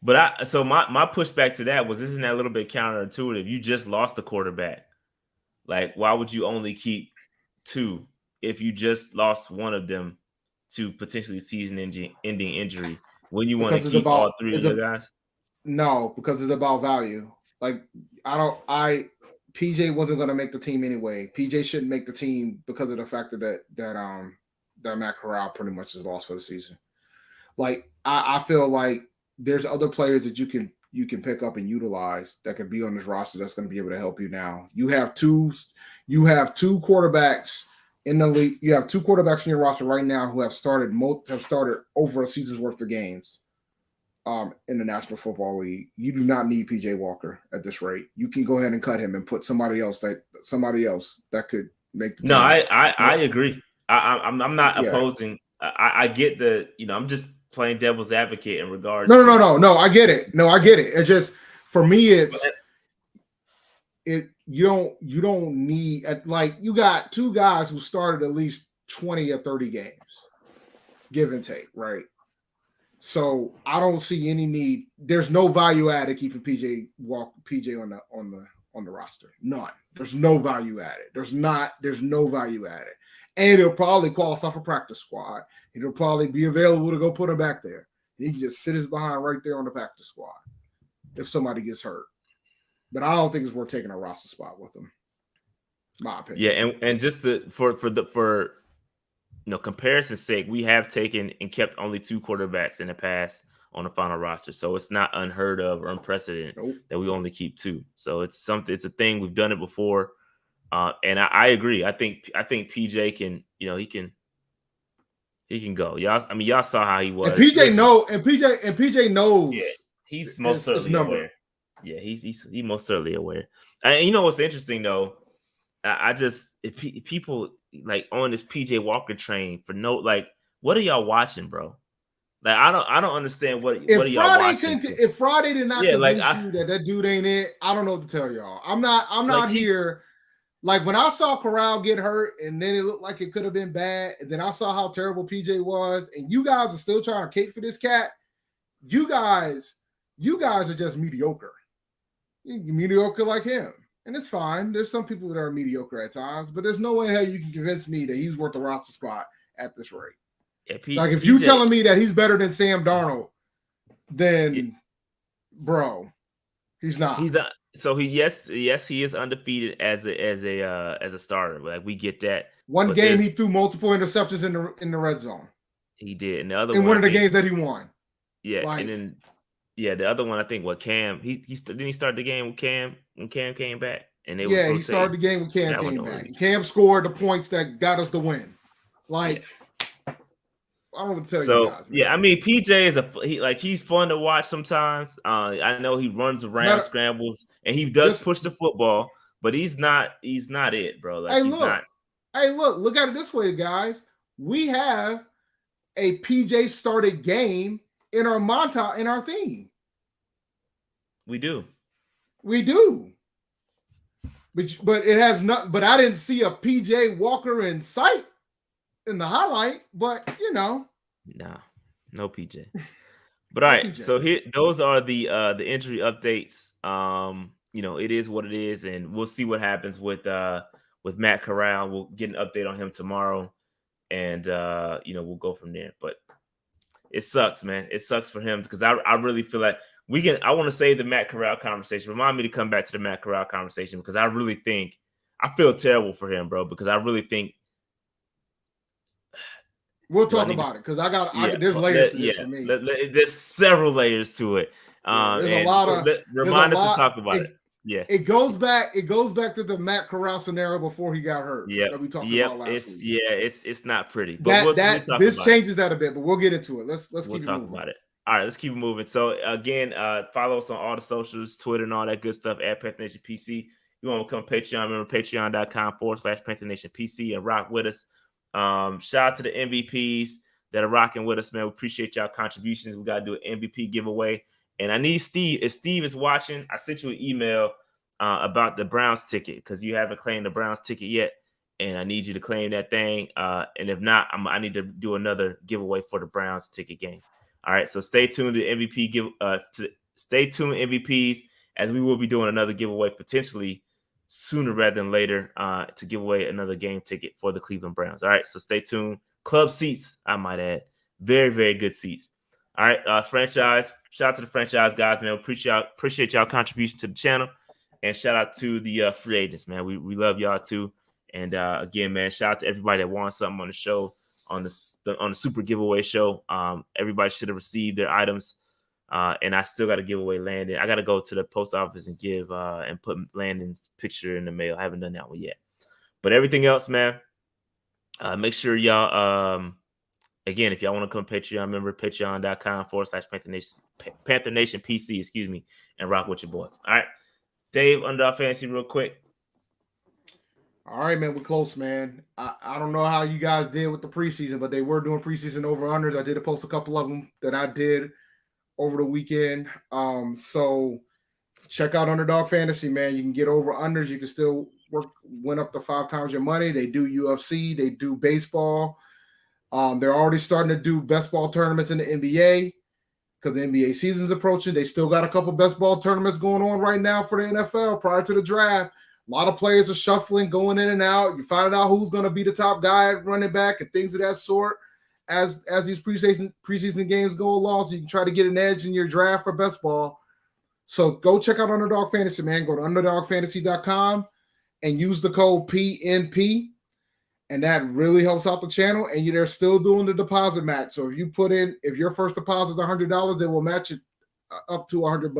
But my pushback to that was, isn't that a little bit counterintuitive? You just lost the quarterback. Like, why would you only keep 2 if you just lost one of them to potentially season-ending injury? When you want to keep all 3 of the guys? No, because it's about value. Like, PJ wasn't going to make the team anyway. PJ shouldn't make the team because of the fact that Matt Corral pretty much is lost for the season. Like, I feel like there's other players that you can pick up and utilize that can be on this roster that's going to be able to help you now. You have two quarterbacks in the league. You have 2 quarterbacks in your roster right now who have started over a season's worth of games in the National Football League. You do not need PJ Walker at this rate. You can go ahead and cut him and put somebody else that could make the team. No, I agree. I'm not opposing. I get I'm just playing devil's advocate in regards. No. I get it. It's just, for me, you don't need, like, you got 2 guys who started at least 20 or 30 games, give and take, right? So I don't see any need. There's no value added keeping PJ on the roster. None. There's no value added. There's no value added. And he'll probably qualify for practice squad. He'll probably be available to go put him back there. He can just sit his behind right there on the practice squad if somebody gets hurt. But I don't think it's worth taking a roster spot with him. My opinion. Yeah, and just for comparison's sake, we have taken and kept only 2 quarterbacks in the past on the final roster. So it's not unheard of or unprecedented that we only keep 2. So it's a thing. We've done it before. And I agree. I think PJ can, he can go. Y'all saw how he was. And PJ knows. Yeah, he's most certainly aware. Yeah, he's most certainly aware. And you know what's interesting though? If people like on this PJ Walker train for what are y'all watching, bro? Like I don't understand what are y'all watching. If Friday did not convince you that dude ain't it, I don't know what to tell y'all. I'm not here. Like when I saw Corral get hurt and then it looked like it could have been bad, and then I saw how terrible PJ was, and you guys are still trying to cape for this cat. You guys are just mediocre. You're mediocre like him. And it's fine. There's some people that are mediocre at times, but there's no way in hell you can convince me that he's worth the roster spot at this rate. Yeah, if you're telling me that he's better than Sam Darnold, then bro, he's not. So he is undefeated as a starter. Like we get that. One game he threw multiple interceptions in the red zone. He did, and the other one of the games that he won. Yeah, and then the other one I think Cam he started the game with Cam when Cam came back, and he started the game when Cam came back. Cam scored the points that got us the win. I don't know what to tell you guys. Man. Yeah, PJ is he's fun to watch sometimes. I know he runs around, scrambles, and he does push the football, but he's not it, bro. Look at it this way, guys. We have a PJ started game in our montage in our theme. We do. But it has not. But I didn't see a PJ Walker in sight in the highlight. But no PJ. But all right, so here those are the injury updates. It is what it is, and we'll see what happens with Matt Corral. We'll get an update on him tomorrow, and we'll go from there. But it sucks, man. It sucks for him because I really feel like I want to save the Matt Corral conversation. Remind me to come back to the Matt Corral conversation because I really think I feel terrible for him, bro. Because I really think we'll talk about it because there's layers to this for me. There's several layers to it. There's a lot of remind us to talk about it. Yeah, it goes back to the Matt Corral scenario before he got hurt. Yeah, that we talked about last week. Yeah, it's not pretty. But this changes that a bit, but we'll get into it. Let's keep talk about it. All right, let's keep it moving. So again, follow us on all the socials, Twitter and all that good stuff at Panther Nation PC. You want to become Patreon, remember patreon.com/Panther Nation PC and rock with us. Shout out to the MVPs that are rocking with us, man. We appreciate y'all contributions. We got to do an MVP giveaway. And I need Steve. If Steve is watching, I sent you an email about the Browns ticket because you haven't claimed the Browns ticket yet. And I need you to claim that thing. And if not, I need to do another giveaway for the Browns ticket game. All right, so stay tuned to MVP stay tuned MVPs as we will be doing another giveaway potentially sooner rather than later to give away another game ticket for the Cleveland Browns. All right, so stay tuned. Club seats, I might add. Very, very good seats. All right, franchise. Shout out to the franchise guys, man. Appreciate y'all contribution to the channel. And shout out to the free agents, man. We love y'all too. And again, man, shout out to everybody that won something on the show. On the super giveaway show. Everybody should have received their items. And I still got to give away Landon. I got to go to the post office and give and put Landon's picture in the mail. I haven't done that one yet. But everything else, man, make sure y'all, again, if y'all want to come Patreon, remember patreon.com/Panther Nation PC, and rock with your boy. All right. Dave, Underdog Fantasy, real quick. All right, man, we're close, man. I don't know how you guys did with the preseason, but they were doing preseason over-unders. I did post a couple of them that I did over the weekend. So check out Underdog Fantasy, man. You can get over-unders. You can still win up to 5 times your money. They do UFC. They do baseball. They're already starting to do best ball tournaments in the NBA. because the NBA season's approaching. They still got a couple best ball tournaments going on right now for the NFL prior to the draft. A lot of players are shuffling, going in and out. You find out who's going to be the top guy at running back and things of that sort as these preseason games go along, so you can try to get an edge in your draft for best ball. So go check out Underdog Fantasy, man. Go to underdogfantasy.com and use the code PNP, and that really helps out the channel. And they're still doing the deposit match. So if your first deposit is $100, they will match it up to $100.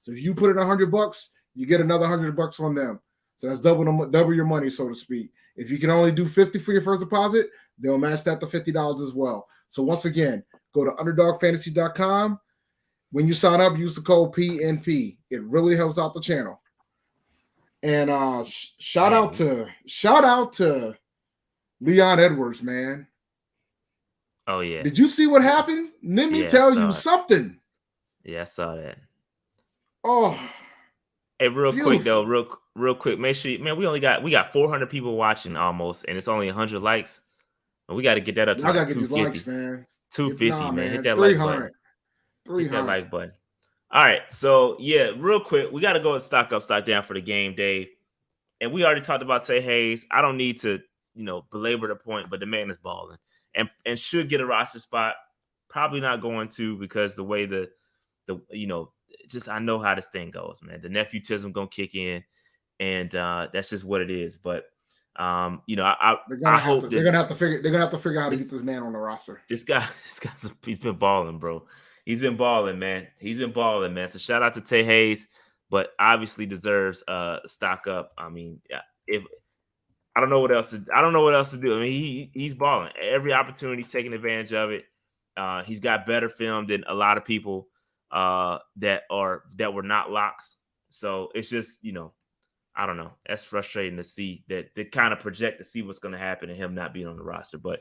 So if you put in $100, you get another $100 on them. So that's double your money, so to speak. If you can only do $50 for your first deposit, they'll match that to $50 as well. So once again, go to underdogfantasy.com. When you sign up, use the code PNP. It really helps out the channel. And shout out to Leon Edwards, man. Oh yeah. Did you see what happened? Let me tell you something. Yeah, I saw that. Oh. Hey, quick though, real quick. Make sure, man, we got 400 people watching almost, and it's only 100 likes. And we got to get that up to like 250, likes, man. 250, man. Hit that like button. Hit that like button. All right, so yeah, real quick, we got to go and stock up, stock down for the game, Dave. And we already talked about Tay Hayes. I don't need to, belabor the point, but the man is balling and should get a roster spot. Probably not going to, because the way just I know how this thing goes, man. The nephew-tism gonna kick in, and that's just what it is. But I hope they're gonna have to figure out how to get this man on the roster. This guy's he's been balling, bro. He's been balling, man. So shout out to Tay Hayes, but obviously deserves stock up. I mean, if I don't know what else to do. I mean, he's balling. Every opportunity, he's taking advantage of it. He's got better film than a lot of people that were not locks. So it's just, I don't know. That's frustrating to see that they kind of project to see what's going to happen and him not being on the roster, but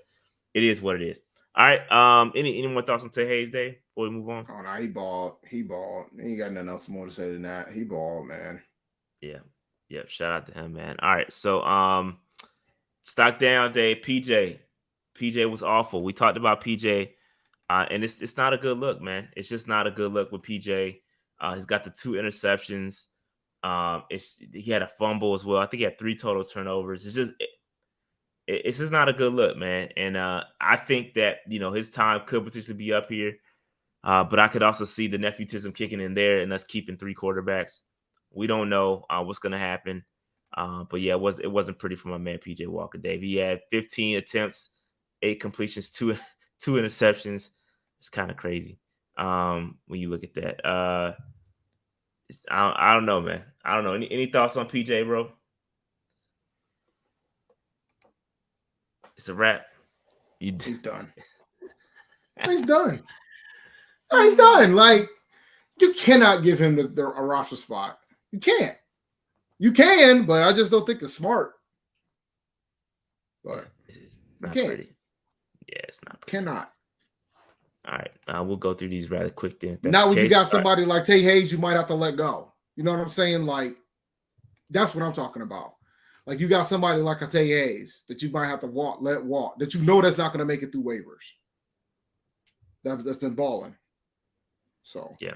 it is what it is. All right. Any more thoughts on Tay Hayes, Dave, before we move on? Oh no, he balled. He ain't got nothing else more to say than that. He balled, man. Yeah. Shout out to him, man. All right. So stock down, Dave. PJ was awful. We talked about PJ. And it's not a good look, man. It's just not a good look with PJ. He's got the 2 interceptions. He had a fumble as well. I think he had 3 total turnovers. It's just not a good look, man. And I think that his time could potentially be up here. But I could also see the nephew-tism kicking in there and us keeping 3 quarterbacks. We don't know what's gonna happen. But yeah, it wasn't pretty for my man PJ Walker, Dave. He had 15 attempts, 8 completions, 2 interceptions. It's kind of crazy when you look at that. I don't know, man. I don't know. Any thoughts on PJ, bro? It's a wrap. He's done. He's done. He's done. Like, you cannot give him a roster spot. You can't. You can, but I just don't think it's smart. But it's not pretty. Yeah, it's not pretty. Cannot. All right, we'll go through these rather quick then. Now, when you got somebody like Tay Hayes, you might have to let go. You know what I'm saying? Like, that's what I'm talking about. Like, you got somebody like a Tay Hayes that you might have to let walk, that that's not going to make it through waivers. That's been balling. So, yeah.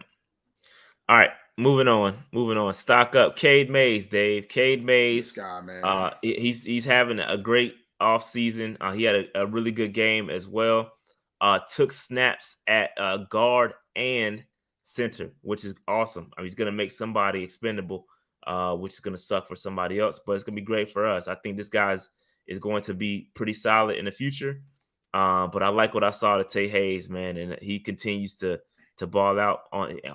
All right, moving on. Stock up. Cade Mays, Dave. Cade Mays. This guy, man. He's having a great offseason. He had a really good game as well. Took snaps at guard and center, which is awesome. I mean, he's going to make somebody expendable, which is going to suck for somebody else, but it's going to be great for us. I think this guy is going to be pretty solid in the future. But I like what I saw to Tay Hayes, man, and he continues to ball out.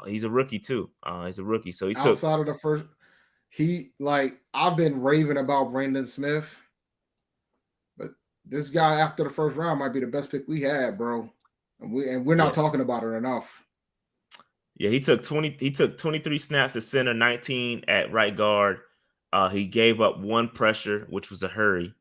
He's a rookie too. He's a rookie, so he took outside of the first. I've been raving about Brandon Smith. This guy after the first round might be the best pick we had, bro. And we're not talking about it enough. Yeah, he took 23 snaps at center, 19 at right guard. He gave up 1 pressure, which was a hurry.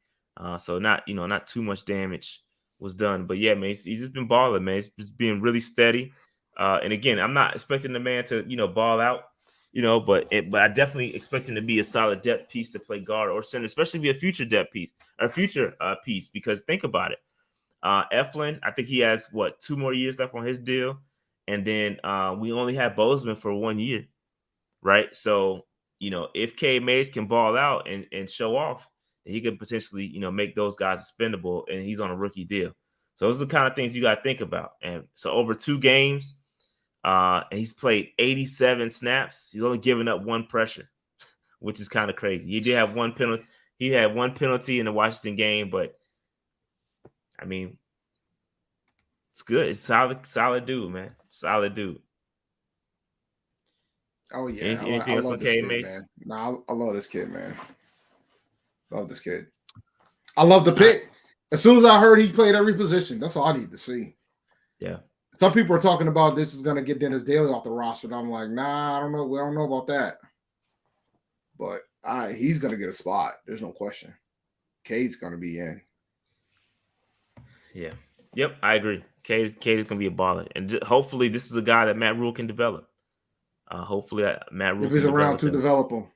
So not too much damage was done. But yeah, man, he's just been balling, man. He's just being really steady. And again, I'm not expecting the man to, ball out, but I definitely expect him to be a solid depth piece to play guard or center, especially be a future depth piece or future piece. Because think about it, Eflin, I think he has 2 more years left on his deal, and then we only had Bozeman for 1 year, right? So, if K Mays can ball out and show off, he could potentially, make those guys expendable, and he's on a rookie deal. So those are the kind of things you got to think about. And so over 2 games, and he's played 87 snaps. He's only given up 1 pressure, which is kind of crazy. He did have 1 penalty. He had 1 penalty in the Washington game, but I mean, it's good. It's solid dude, man. Solid dude. Oh yeah, Anything else on K Mays? Man. Nah, I love this kid, man. Love this kid. I love the pick. As soon as I heard he played every position, that's all I need to see. Yeah. Some people are talking about this is going to get Dennis Daly off the roster. And I'm like, nah, I don't know. We don't know about that. But he's going to get a spot. There's no question. Cade's going to be in. Yeah. Yep, I agree. Cade is going to be a baller. And hopefully this is a guy that Matt Rhule can develop. Hopefully Matt Rhule if he's around to develop him.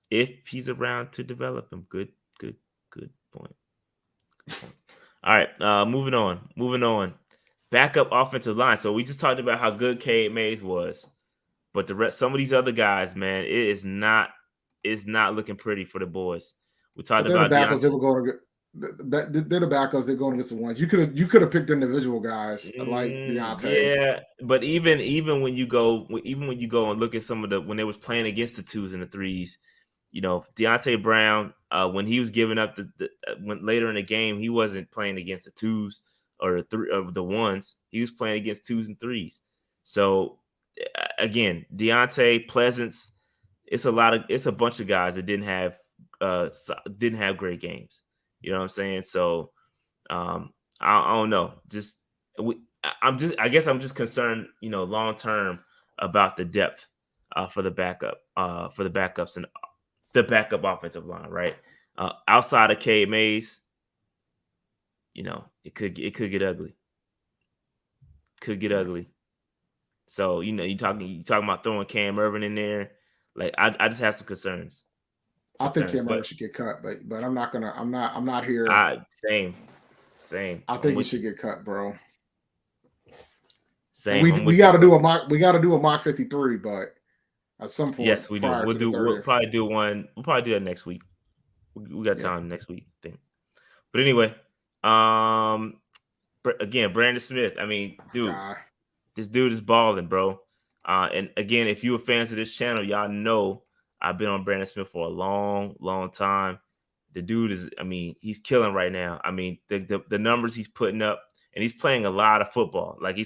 If he's around to develop him. Good point. All right, moving on. Backup offensive line. So we just talked about how good Cade Mays was, but some of these other guys, man, it's not looking pretty for the boys. We talked about the backups. They were going to get. They're the backups. They're going against the ones you could have picked individual guys like Deontay. Yeah, but even when you go and look at some of when they was playing against the 2s and the 3s, Deontay Brown, when he was giving up when later in the game, he wasn't playing against the 2s or the 1s. He was playing against 2s and 3s. So again, Deontay, Pleasance, it's a bunch of guys that didn't have great games. You know what I'm saying? So I don't know. I guess I'm just concerned, long term about the depth for the backups and the backup offensive line, right? Outside of Cade Mays, it could get ugly. Could get ugly. So, you talking about throwing Cam Irvin in there. Like I just have some concerns. I think Cam Irvin should get cut, but I'm not here. Same. I think he should get cut, bro. Same. We got to do a mock 53, but at some point. Yes, we do. We'll probably do one. We'll probably do that next week. We got time next week, I think. But anyway, again, Brandon Smith. I mean, dude, this dude is balling, bro. And again, if you were fans of this channel, y'all know I've been on Brandon Smith for a long, long time. The dude is, he's killing right now. I mean, the numbers he's putting up, and he's playing a lot of football. Like he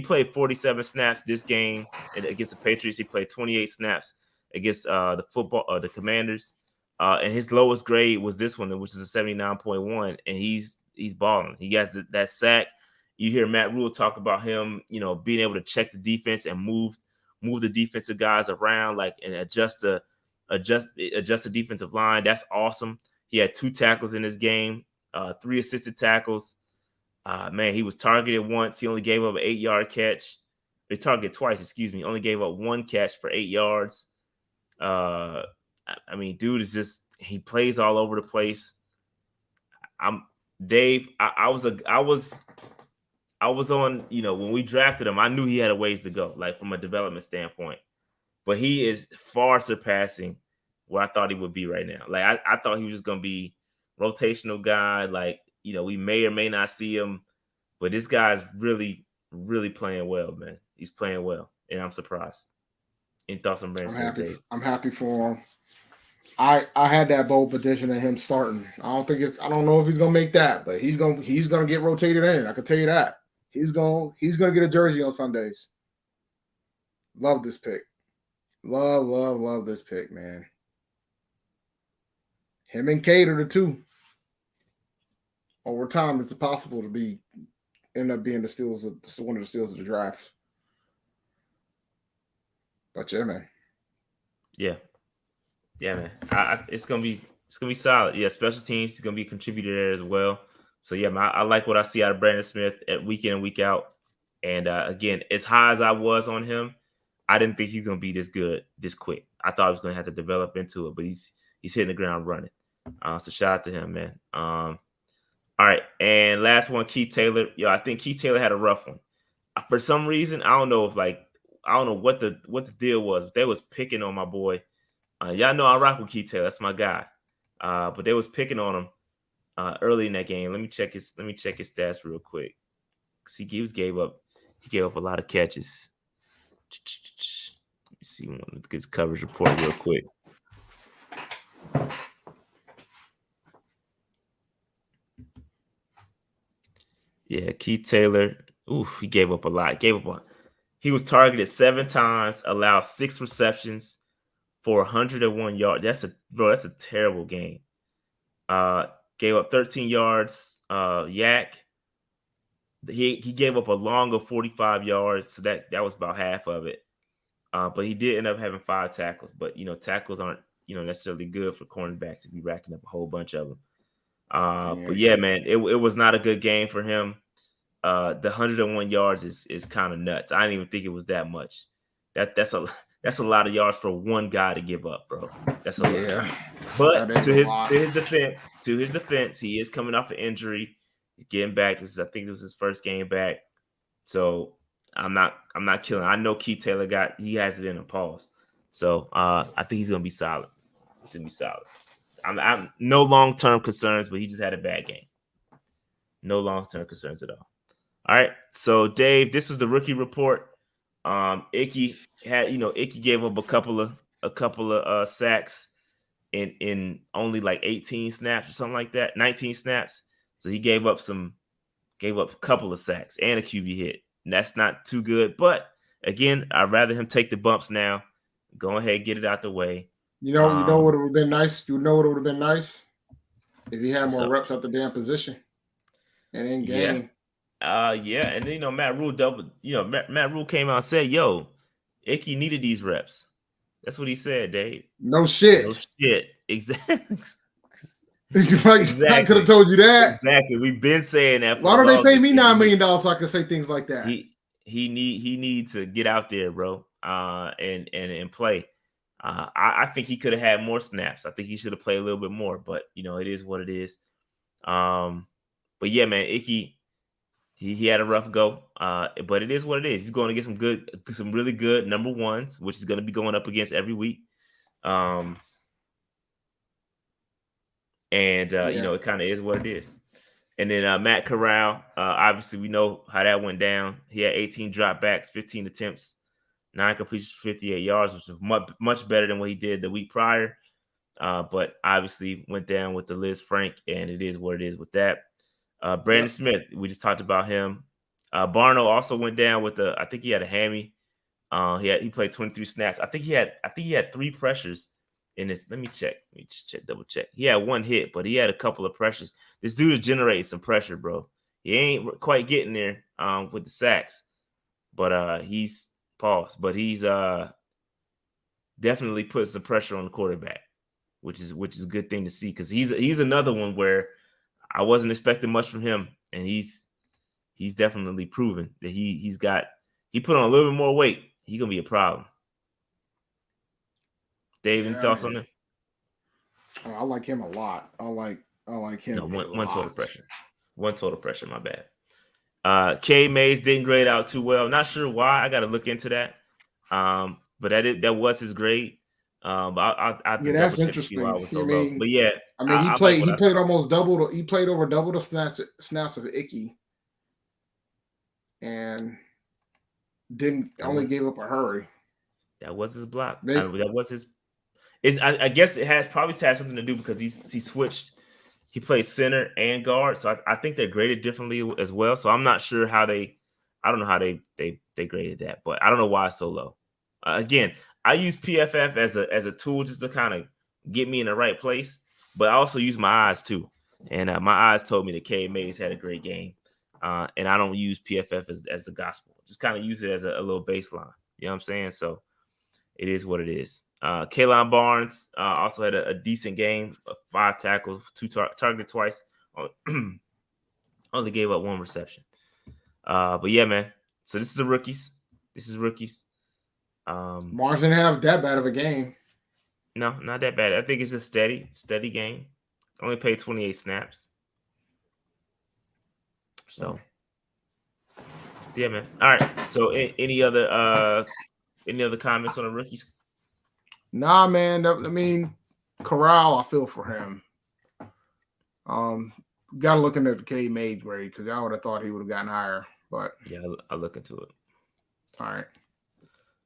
played 47 snaps this game against the Patriots. He played 28 snaps against the Commanders. And his lowest grade was this one, which is a 79.1. And he's balling. He has that sack. You hear Matt Rhule talk about him, being able to check the defense and move the defensive guys around, and adjust the defensive line. That's awesome. He had 2 tackles in this game, 3 assisted tackles. Man, he was targeted once. He only gave up an 8-yard catch. He targeted twice, only gave up 1 catch for 8 yards. Dude is he plays all over the place. Dave, I was on, when we drafted him, I knew he had a ways to go, from a development standpoint. But he is far surpassing where I thought he would be right now. I thought he was just going to be rotational guy. We may or may not see him, but this guy's really, really playing well, man. He's playing well, and I'm surprised. Any thoughts on Brandon Smith? I'm happy for him. I had that bold petition of him starting. I don't know if he's gonna make that, but he's gonna get rotated in. I can tell you that. He's gonna get a jersey on Sundays. Love this pick. Love this pick, man. Him and Cade are the 2. Over time, it's possible to end up being one of the steals of the draft. But yeah, man. Yeah, man. It's gonna be solid. Yeah, special teams is gonna be a contributor there as well. So yeah, man, I like what I see out of Brandon Smith at week in and week out. And again, as high as I was on him, I didn't think he was gonna be this good this quick. I thought he was gonna have to develop into it, but he's hitting the ground running. So shout out to him, man. All right, and last one, Keith Taylor. I think Keith Taylor had a rough one. for some reason, I don't know what the deal was, but they was picking on my boy. Y'all know I rock with Keith Taylor. That's my guy. But they was picking on him early in that game. Let me check his stats real quick. He gave up a lot of catches. Let me see his coverage report real quick. Yeah, Keith Taylor. Oof, he gave up a lot. He was targeted 7 times, allowed 6 receptions for 101 yards. That's a terrible game. Gave up 13 yards. Yak. He gave up a long of 45 yards, so that was about half of it. But he did end up having 5 tackles. But tackles aren't necessarily good for cornerbacks if you're racking up a whole bunch of them. But yeah, man, it was not a good game for him. The 101 yards is kind of nuts. I didn't even think it was that much. That's a lot of yards for one guy to give up, bro. That's a lot. But to his defense, he is coming off an injury. He's getting back. I think this was his first game back. So I'm not killing. I know Keith Taylor has it in a pause. So I think he's gonna be solid. He's gonna be solid. I'm no long-term concerns, but he just had a bad game. No long-term concerns at all. All right. So Dave, this was the rookie report. Icky gave up a couple of sacks in only like 18 snaps or something like that, 19 snaps. So he gave up a couple of sacks and a QB hit. And that's not too good. But again, I'd rather him take the bumps now. Go ahead, get it out the way. You know what would have been nice? You know what would have been nice? If he had more reps at the damn position. And in game. Yeah. And then Matt Rhule came out and said, yo, Icky needed these reps. That's what he said, Dave. No shit. Exactly. Exactly. I could have told you that. Exactly. We've been saying that. Why don't they pay me $9 million so I can say things like that? He needs to get out there, bro, and play. I think he could have had more snaps. I think he should have played a little bit more, but it is what it is. But yeah, man, Icky, he had a rough go. But it is what it is. He's going to get some really good number ones, which is going to be going up against every week. It kind of is what it is. And then Matt Corral, obviously we know how that went down. He had 18 dropbacks, 15 attempts, 9 completions, 58 yards, which was much better than what he did the week prior. But obviously went down with the Liz Frank, and it is what it is with that. Brandon Smith, we just talked about him. Barno also went down with I think he had a hammy. He played 23 snaps. I think he had 3 pressures in this. Let me just double check. He had 1 hit, but he had a couple of pressures. This dude is generating some pressure, bro. He ain't quite getting there with the sacks, but he's paused. But he's definitely put some pressure on the quarterback, which is a good thing to see, because he's another one where I wasn't expecting much from him, and he's definitely proven that he put on a little bit more weight. He's gonna be a problem. Dave, any thoughts on him? I like him a lot. I like him. No, one total pressure. One total pressure. My bad. K Mays didn't grade out too well. Not sure why. I got to look into that. But that was his grade. But I that's interesting. But yeah, he played almost double. He played over double the snaps of Icky, and only gave up a hurry. That was his block. That was his. I guess it has probably had something to do because he switched. He plays center and guard, so I think they're graded differently as well. So I'm not sure how I don't know how they graded that, but I don't know why it's so low. Again, I use PFF as a tool just to kind of get me in the right place, but I also use my eyes too. And my eyes told me that K Mays had a great game, and I don't use PFF as the gospel. Just kind of use it as a little baseline. You know what I'm saying? So it is what it is. Kaylon Barnes also had a decent game, 5 tackles, 2 targeted twice, only gave up 1 reception. But yeah, man. So this is rookies. Barnes didn't have that bad of a game. No, not that bad. I think it's a steady game. Only played 28 snaps. So Yeah, man. All right. So any other comments on the rookies? Nah, man. I mean, Corral, I feel for him. Got to look into the K Made grade because I would have thought he would have gotten higher. But yeah, I'll look into it. All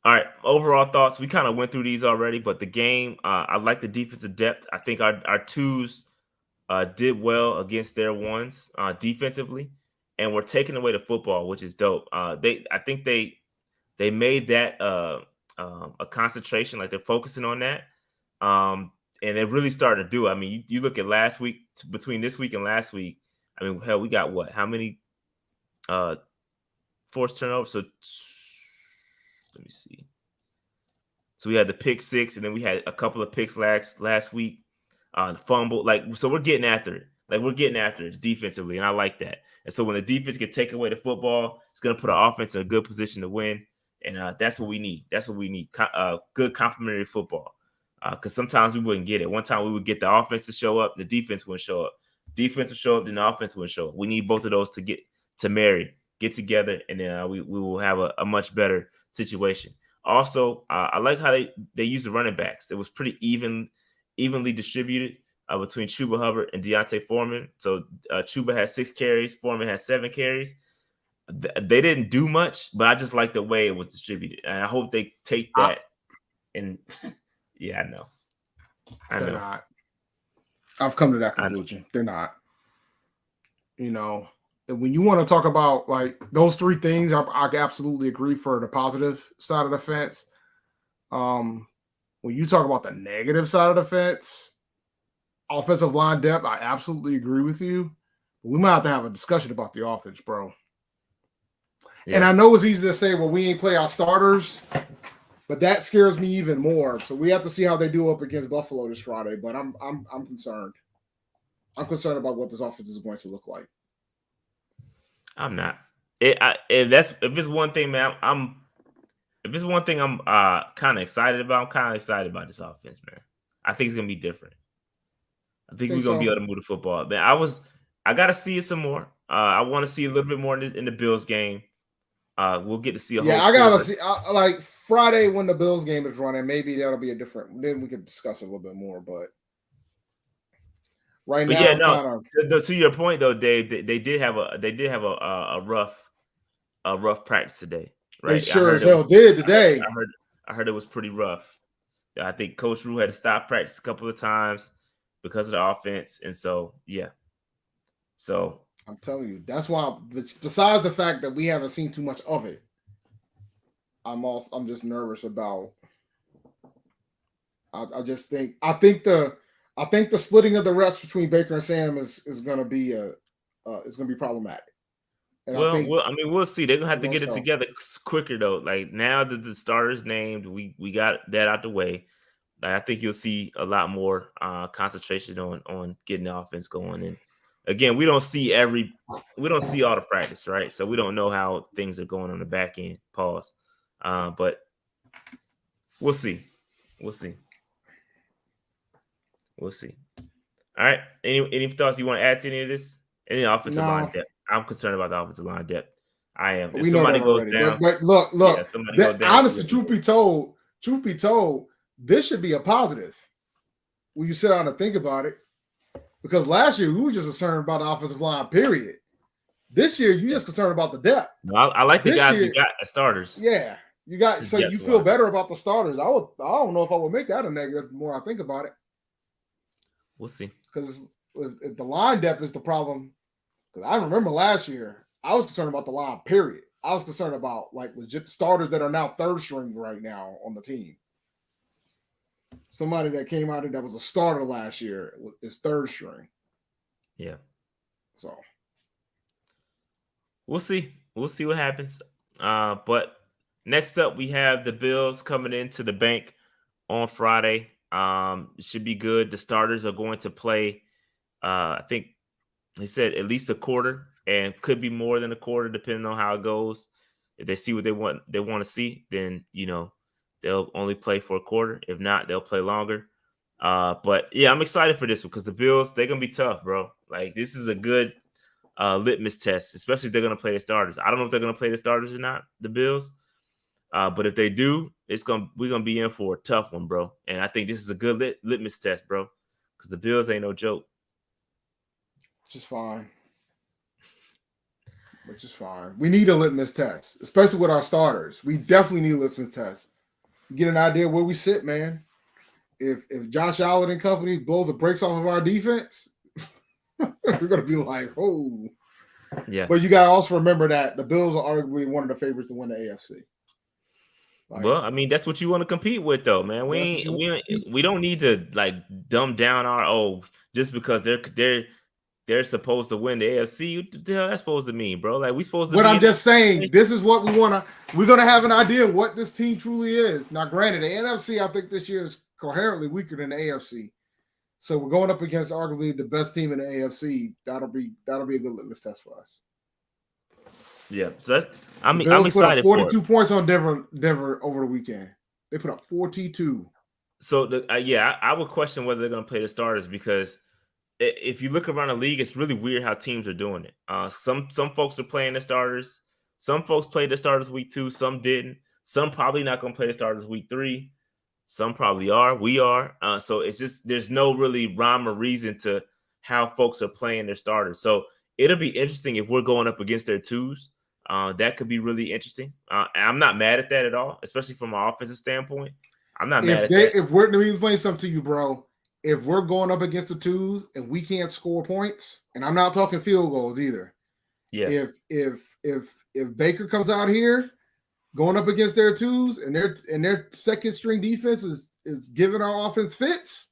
right. Overall thoughts. We kind of went through these already, but the game, I like the defensive depth. I think our twos did well against their ones defensively, and we're taking away the football, which is dope. I think they made that a concentration, like they're focusing on that, and they're really starting to do it. I mean, you look at last week, between this week and last week. I mean, hell, we got what? How many forced turnovers? So let me see. So we had the pick 6, and then we had a couple of picks last week. The fumble, so we're getting after it. Like we're getting after it defensively, and I like that. And so when the defense can take away the football, it's going to put our offense in a good position to win. And that's what we need. That's what we need. Good complementary football. Because sometimes we wouldn't get it. One time we would get the offense to show up, the defense wouldn't show up. Defense would show up, then the offense wouldn't show up. We need both of those to get together, and then we will have a much better situation. Also, I like how they use the running backs. It was pretty evenly distributed between Chuba Hubbard and Deontay Foreman. So Chuba had 6 carries, Foreman had 7 carries. They didn't do much, but I just like the way it was distributed, and I hope they take that. And yeah, I know. They're not. I've come to that conclusion. They're not. You know, when you want to talk about like those 3 things, I absolutely agree for the positive side of the fence. When you talk about the negative side of the fence, offensive line depth, I absolutely agree with you. We might have to have a discussion about the offense, bro. Yeah. And I know it's easy to say, well, we ain't play our starters, but that scares me even more. So we have to see how they do up against Buffalo this Friday. But I'm concerned. I'm concerned about what this offense is going to look like. I'm not. If it's one thing, man, I'm kind of excited about. I'm kind of excited about this offense, man. I think it's gonna be different. I think we're gonna be able to move the football. Man, I gotta see it some more. I want to see a little bit more in the Bills game. We'll get to see a whole. Yeah, I gotta see. Like Friday when the Bills game is running, maybe that'll be a different. Then we could discuss it a little bit more. But right now, yeah, no. To your point though, Dave, they did have a rough practice today. Right? They sure as hell did today. I heard it was pretty rough. I think Coach Rhule had to stop practice a couple of times because of the offense, and so yeah. So I'm telling you, that's why. Besides the fact that we haven't seen too much of it, I'm just nervous about. I think the splitting of the reps between Baker and Sam is going to be problematic. And we'll see. They're gonna have to get it together quicker though. Like now that the starter's named, we got that out the way. Like, I think you'll see a lot more concentration on getting the offense going. And again, we don't see all the practice, right? So we don't know how things are going on the back end. Pause. But we'll see. We'll see. All right. Any thoughts you want to add to any of this? Any offensive line depth? I'm concerned about the offensive line depth. I am. If somebody goes down, but look. Yeah, honestly, truth be told, this should be a positive when you sit down and think about it. Because last year we were just concerned about the offensive line, period. This year you're just concerned about the depth. No, I like the guys we got as starters. Yeah, you got so you feel better about the starters. I don't know if I would make that a negative. The more I think about it, we'll see. Because if the line depth is the problem. Because I remember last year, I was concerned about the line, period. I was concerned about like legit starters that are now third string right now on the team. Somebody that came out that was a starter last year is third string. Yeah. So we'll see. We'll see what happens. But next up, we have the Bills coming into the bank on Friday. It should be good. The starters are going to play, I think, he said at least a quarter, and could be more than a quarter depending on how it goes. If they see what they want to see, then they'll only play for a quarter. If not, they'll play longer. But yeah, I'm excited for this one because the Bills, they're gonna be tough, bro. Like this is a good litmus test, especially if they're going to play the starters. I don't know if they're going to play the starters or not, the Bills. But if they do, we're gonna be in for a tough one, bro. And I think this is a good litmus test, bro, because the Bills ain't no joke. Which is fine. Which is fine. We need a litmus test, especially with our starters. We definitely need a litmus test. Get an idea where we sit, man. If Josh Allen and company blows the brakes off of our defense, we're gonna be like, oh, yeah. But you gotta also remember that the Bills are arguably one of the favorites to win the AFC. Well, I mean, that's what you want to compete with, though, man. We don't need to like dumb down our just because they're supposed to win the AFC. What the hell that's supposed to mean, bro? Like we supposed to. But I'm just saying, this is what we want to. We're gonna have an idea of what this team truly is. Now, granted, the NFC, I think this year is coherently weaker than the AFC. So we're going up against arguably the best team in the AFC. That'll be a good litmus test for us. Yeah, so I'm excited. 42 points on Denver over the weekend. They put up 42. So I would question whether they're going to play the starters because if you look around the league, it's really weird how teams are doing it. Some folks are playing the starters. Some folks played the starters week 2. Some didn't. Some probably not going to play the starters week 3. Some probably are. We are. So it's just there's no really rhyme or reason to how folks are playing their starters. So it'll be interesting if we're going up against their 2s. That could be really interesting. I'm not mad at that at all, especially from an offensive standpoint. I'm not mad at that. If we're let me explain something to you, bro. If we're going up against the 2s and we can't score points, and I'm not talking field goals either. Yeah. If Baker comes out here going up against their 2s and their second string defense is giving our offense fits,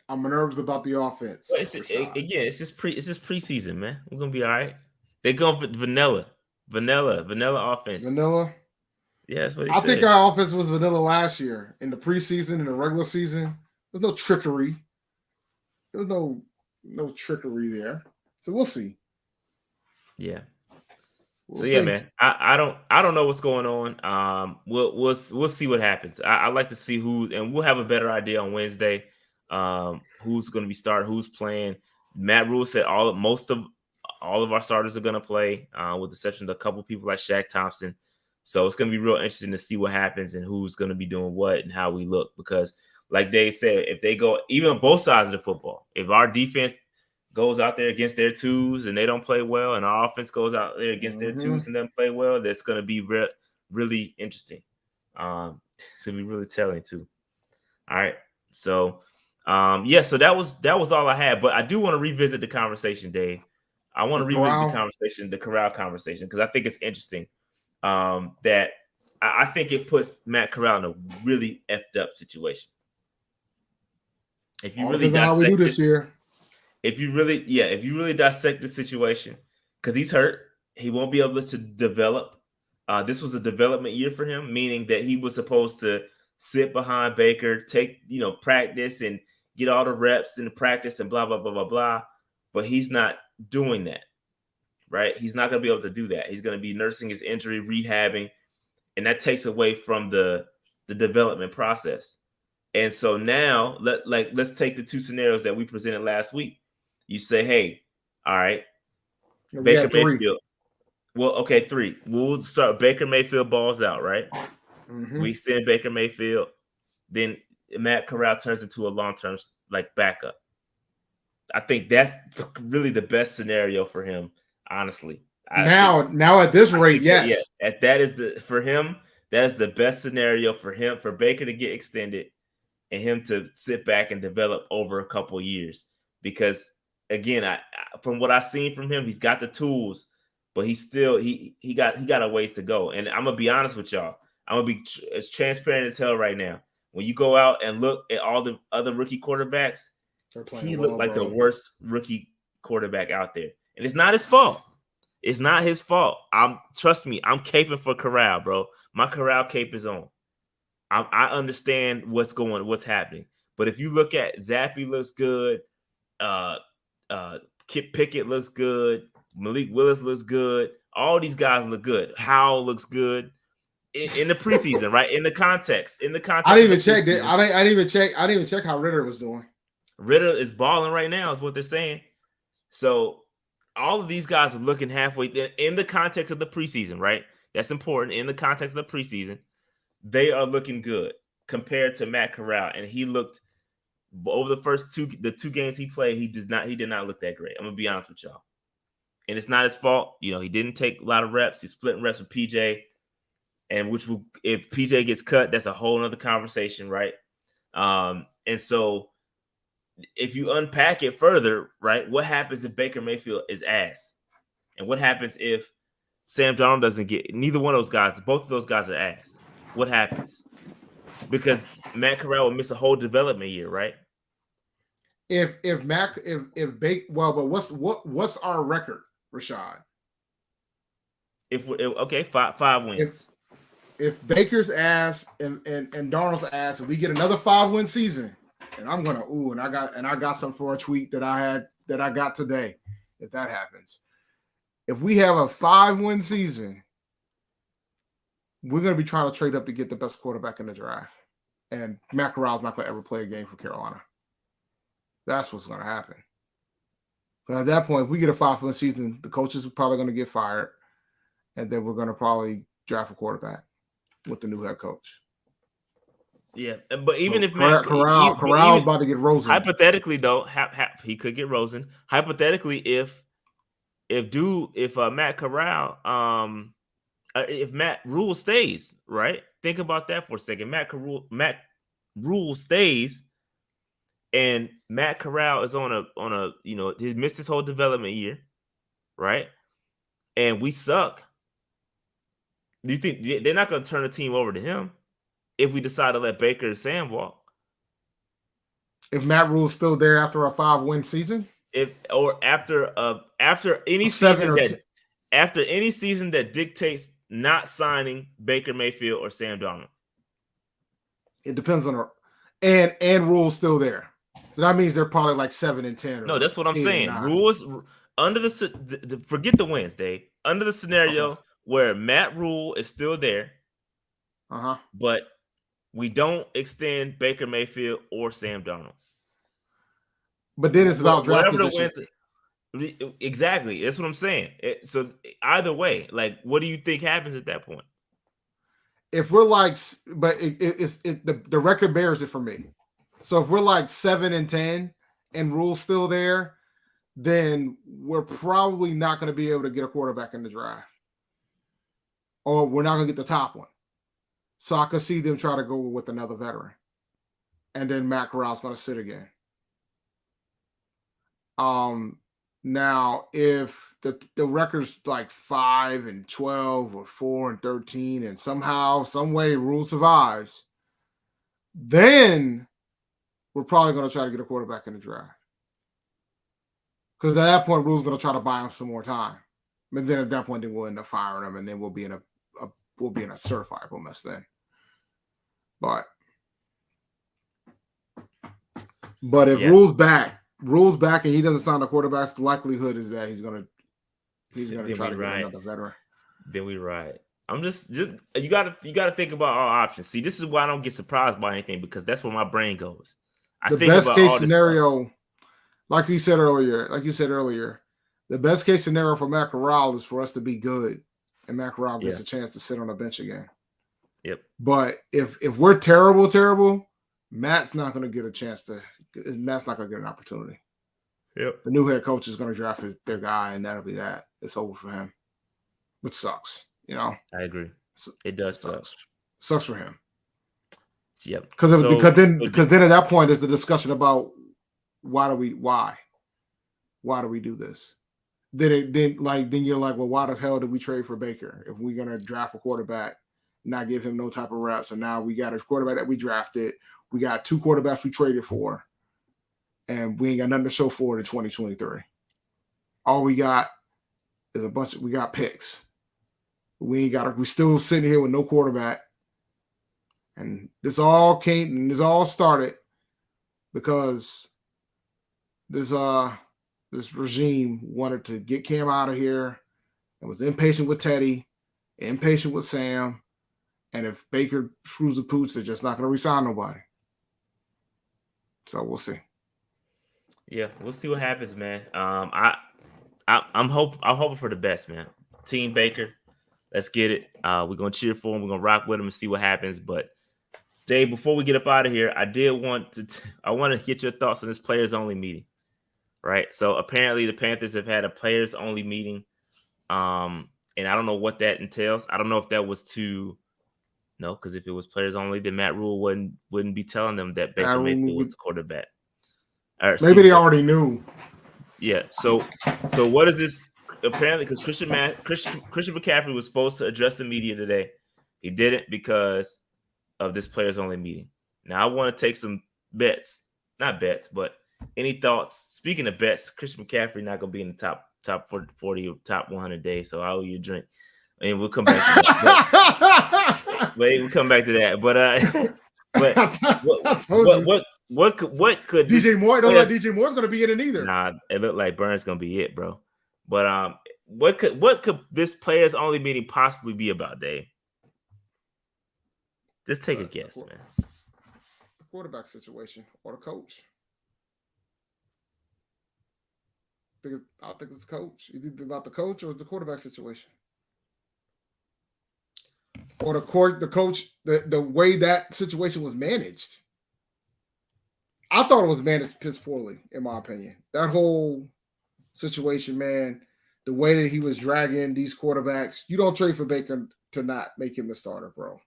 I'm nervous about the offense. It's just preseason, man. We're gonna be all right. They're going for vanilla offense. Vanilla. Yeah, that's what he said. I think our offense was vanilla last year in the preseason and the regular season. There's no trickery. There's no trickery there. So we'll see. Yeah. Man, I don't know what's going on. We'll see what happens. I like to see who, and we'll have a better idea on Wednesday. Who's going to be starting, who's playing. Matt Rhule said most of our starters are going to play, with the exception of a couple people like Shaq Thompson. So it's going to be real interesting to see what happens and who's going to be doing what and how we look. Because, like Dave said, if they go even on both sides of the football, if our defense goes out there against their 2s and they don't play well, and our offense goes out there against their 2s and doesn't play well, that's going to be really interesting. It's going to be really telling too. All right, so. So that was all I had, but I do want to revisit the conversation, Dave. I want to revisit the Corral conversation, because I think it's interesting. That I think it puts Matt Corral in a really effed up situation. If you really dissect this year, if you really dissect the situation, because he's hurt, he won't be able to develop. This was a development year for him, meaning that he was supposed to sit behind Baker, take practice and get all the reps in the practice and blah, blah, blah, blah, blah. But he's not doing that, right? He's not going to be able to do that. He's going to be nursing his injury, rehabbing, and that takes away from the development process. And so now, let's take the 2 scenarios that we presented last week. You say, hey, all right, Baker Mayfield. Well, okay, 3. We'll start. Baker Mayfield balls out, right? Mm-hmm. We extend Baker Mayfield. Then Matt Corral turns into a long-term backup. I think that's really the best scenario for him, honestly. Now at this rate, yes. That is for him. That's the best scenario for him, for Baker to get extended and him to sit back and develop over a couple years. Because again, from what I've seen from him, he's got the tools, but he got a ways to go. And I'm gonna be honest with y'all. I'm gonna be as transparent as hell right now. When you go out and look at all the other rookie quarterbacks, he looked like the worst rookie quarterback out there. And it's not his fault. It's not his fault. Trust me, I'm caping for Corral, bro. My Corral cape is on. I understand what's happening. But if you look at Zappy looks good, Kip Pickett looks good, Malik Willis looks good, all these guys look good. Howell looks good. In the preseason, right? In the context. I didn't even check that. I didn't even check how Ritter was doing. Ritter is balling right now, is what they're saying. So all of these guys are looking halfway in the context of the preseason, right? That's important. In the context of the preseason, they are looking good compared to Matt Corral, and he looked over the two games he played. He did not look that great. I'm gonna be honest with y'all, and it's not his fault. You know, he didn't take a lot of reps. He's splitting reps with PJ, and if PJ gets cut, that's a whole nother conversation, right? And so if you unpack it further, right, what happens if Baker Mayfield is ass? And what happens if Sam Darnold doesn't get neither one of those guys? Both of those guys are ass. What happens? Because Matt Corral will miss a whole development year, right? But what's our record, Rashad? Five wins. If Baker's ass and Darnold's ass, and we get another 5-win season, and I'm gonna I got some for a tweet that I got today. If that happens, if we have a 5-win season, we're gonna be trying to trade up to get the best quarterback in the draft, and Matt Corral's not gonna ever play a game for Carolina. That's what's gonna happen. But at that point, if we get a 5-win season, the coaches are probably gonna get fired, and then we're gonna probably draft a quarterback with the new head coach. Yeah, but even if Corral's about to get Rosen. Hypothetically, though, he could get Rosen. Hypothetically, if Matt Corral, if Matt Rhule stays, right? Think about that for a second. Matt Rhule stays, and Matt Corral is on a he's missed his whole development year, right? And we suck. Do you think they're not going to turn the team over to him if we decide to let Baker and Sam walk? If Matt Rhule's still there after a 5-win season, after any season that dictates not signing Baker Mayfield or Sam Darnold, it depends on and Rhule's still there, so that means they're probably like 7-10. No, that's what I'm saying. Rhule is under forget the wins, Dave. Under the scenario where Matt Rhule is still there, but we don't extend Baker Mayfield or Sam Darnold. But then it's about draft position. Exactly. That's what I'm saying. So either way, like, what do you think happens at that point? If we're like, but the record bears it for me. So if we're like 7-10 and Rhule's still there, then we're probably not going to be able to get a quarterback in the draft. Or we're not going to get the top one. So I could see them try to go with another veteran. And then Matt Corral's going to sit again. Now, if the record's like 5-12 or 4-13, and somehow, some way Rhule survives, then we're probably going to try to get a quarterback in the draft. Because at that point, Rhule's going to try to buy him some more time. But then at that point, then we'll end up firing him, and then we'll be in a certifiable mess then. But if Rhule's back, and he doesn't sign the quarterback, the likelihood is that he's gonna try to get another veteran. Then we ride. I'm just you gotta think about all options. See, this is why I don't get surprised by anything, because that's where my brain goes. The best case scenario, like you said earlier, the best case scenario for Matt Corral is for us to be good, and Matt Corral gets a chance to sit on the bench again. Yep. But if we're terrible, Matt's not going to get a chance to. Matt's not going to get an opportunity. Yep. The new head coach is going to draft their guy, and that'll be that. It's over for him, which sucks. I agree. It does suck. Sucks for him. Yep. Because then at that point is the discussion about why do we do this? Then you're like, well, why the hell did we trade for Baker if we're gonna draft a quarterback, not give him no type of reps, and now we got a quarterback that we drafted, we got 2 quarterbacks we traded for, and we ain't got nothing to show for it in 2023. All we got is we got picks. We still sitting here with no quarterback. And this all started because this regime wanted to get Cam out of here and was impatient with Teddy, impatient with Sam. And if Baker screws the pooch, they're just not going to resign nobody. So we'll see. Yeah, we'll see what happens, man. I'm hoping for the best, man. Team Baker, let's get it. We're gonna cheer for him. We're gonna rock with him and see what happens. But Dave, before we get up out of here, I want to get your thoughts on this players only meeting. Right. So apparently the Panthers have had a players only meeting. And I don't know what that entails. I don't know if that was because if it was players only, then Matt Rhule wouldn't be telling them that Baker Mayfield was the quarterback. Maybe they already knew. Yeah. So what is this? Apparently, because Christian McCaffrey was supposed to address the media today, he didn't because of this players only meeting. Now I want to take some bets, not bets, but any thoughts? Speaking of bets, Christian McCaffrey not gonna be in the top 40 or top 100 days, so I owe you a drink, and we'll come back to that. Wait, we'll come back to that. What could DJ Moore? Don't let DJ Moore's gonna be in it either. Nah, it looked like Burns gonna be it, bro. But what could this players only meeting possibly be about, Dave? Just take a guess, man. The quarterback situation or the coach. I think it's the coach. Is it about the coach or is the quarterback situation? Or the coach, the way that situation was managed. I thought it was managed piss poorly, in my opinion. That whole situation, man, the way that he was dragging these quarterbacks, you don't trade for Baker to not make him a starter, bro.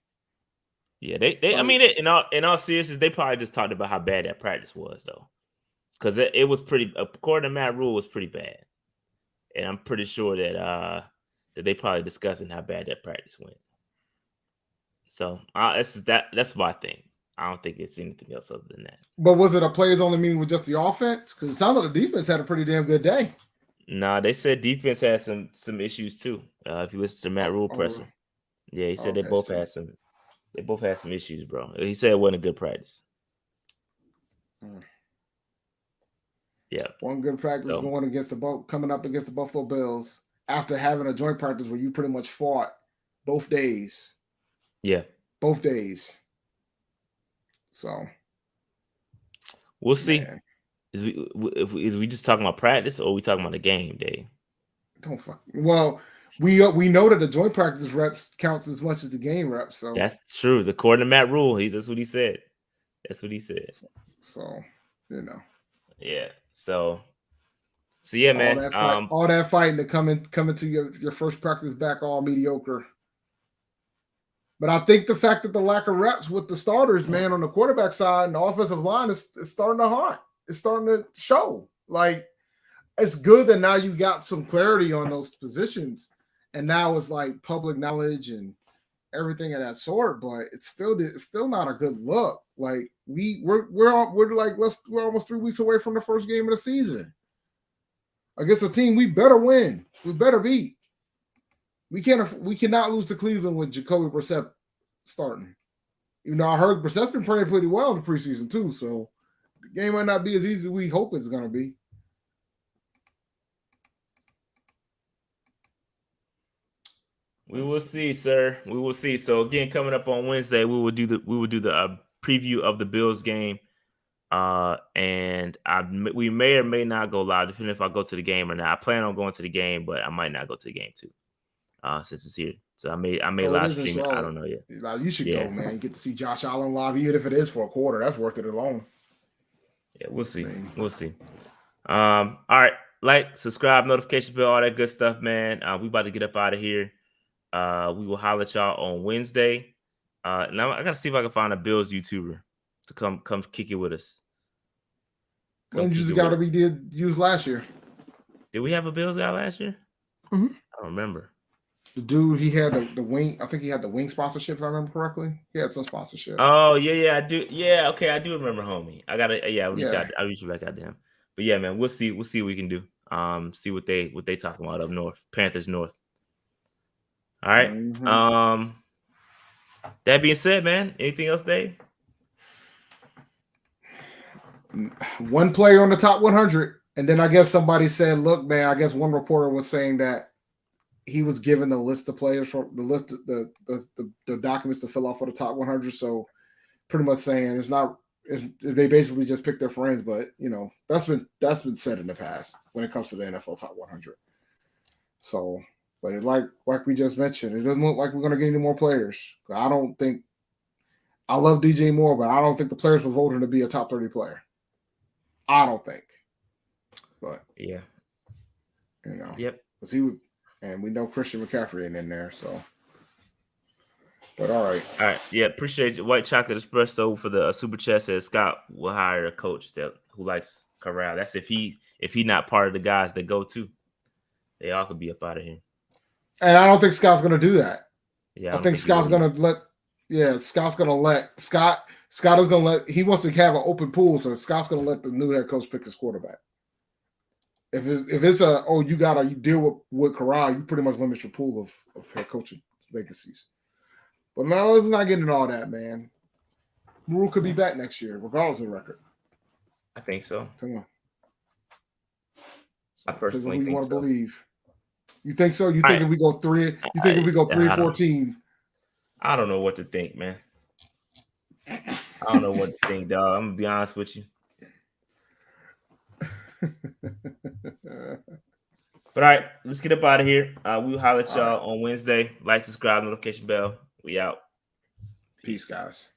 Yeah, in all seriousness, they probably just talked about how bad that practice was, though. Because it was pretty, according to Matt Rhule, was pretty bad. And I'm pretty sure that they probably discussing how bad that practice went. So that's my thing. I don't think it's anything else other than that. But was it a players only meeting with just the offense? Because it sounded like the defense had a pretty damn good day. Nah, they said defense had some issues too. If you listen to Matt Rhule presser, yeah, he said they both had some issues, bro. He said it wasn't a good practice. Yeah, one good practice coming up against the Buffalo Bills after having a joint practice where you pretty much fought both days. Yeah, both days. So we'll see. Man. Is we just talking about practice or are we talking about the game, Dave? Well, we know that the joint practice reps counts as much as the game reps. So that's true. According to Matt Rhule, that's what he said. So yeah. So yeah, man. All that fighting to come into your first practice back all mediocre. But I think the fact that the lack of reps with the starters, man, on the quarterback side and the offensive line is starting to haunt. It's starting to show. Like, it's good that now you got some clarity on those positions, and now it's like public knowledge and everything of that sort. But it's still not a good look. Like we're almost 3 weeks away from the first game of the season against a team we better win. We better beat. We cannot lose to Cleveland with Jacoby Brissett starting. Even though I heard Brissett's been playing pretty well in the preseason too, so the game might not be as easy as we hope it's going to be. We will see, sir. We will see. So again, coming up on Wednesday, we will do the preview of the Bills game, and we may or may not go live, depending if I go to the game or not. I plan on going to the game, but I might not go to the game too. Since it's here, so I may live stream it. I don't know yet. You should go, man. You get to see Josh Allen live, even if it is for a quarter. That's worth it alone. Yeah, we'll see. We'll see. All right, like, subscribe, notification bell, all that good stuff, man. We about to get up out of here. We will holler at y'all on Wednesday. Now I gotta see if I can find a Bills YouTuber to come kick it with us. When just got to be used last year. Did we have a Bills guy last year? Mm-hmm. I don't remember. The dude, he had the wing. I think he had the wing sponsorship, if I remember correctly. He had some sponsorship. Oh, yeah, I do. Yeah, okay, I do remember, homie. I gotta, I'll reach back out to him. But yeah, man, we'll see what we can do. See what they talking about up north, Panthers North. All right. Mm-hmm. That being said, man, anything else, Dave? One player on the top 100, and then I guess somebody said, "Look, man." I guess one reporter was saying that he was given the list of players from the list, the documents to fill out for the top 100. So, pretty much saying They basically just pick their friends, but that's been said in the past when it comes to the NFL Top 100. So, but like we just mentioned, it doesn't look like we're going to get any more players. I love DJ Moore, but I don't think the players will vote him to be a top 30 player. I don't think. But yeah, yep, because he would, and we know Christian McCaffrey ain't in there, so. But all right. Yeah. Appreciate you. White Chocolate Espresso for the super chat says Scott will hire a coach who likes Corral. That's if he not part of the guys that go to. They all could be up out of here. And I don't think Scott's going to do that. Yeah, I think Scott's going to let. Yeah, Scott's going to let Scott. Scott is going to let. He wants to have an open pool, so Scott's going to let the new head coach pick his quarterback. If it's you deal with Corral, you pretty much limit your pool of head coaching vacancies. But now let's not get into all that, man. Rhule could be back next year, regardless of the record. I think so. Come on. I personally think you want to so. believe. You think so? You think if we go 3? You think if we go 3-14? I don't know what to think, man. I don't know what to think, dog. I'm gonna be honest with you. But all right, let's get up out of here. We'll holler at y'all on Wednesday. Like, subscribe, notification bell. We out. Peace, guys.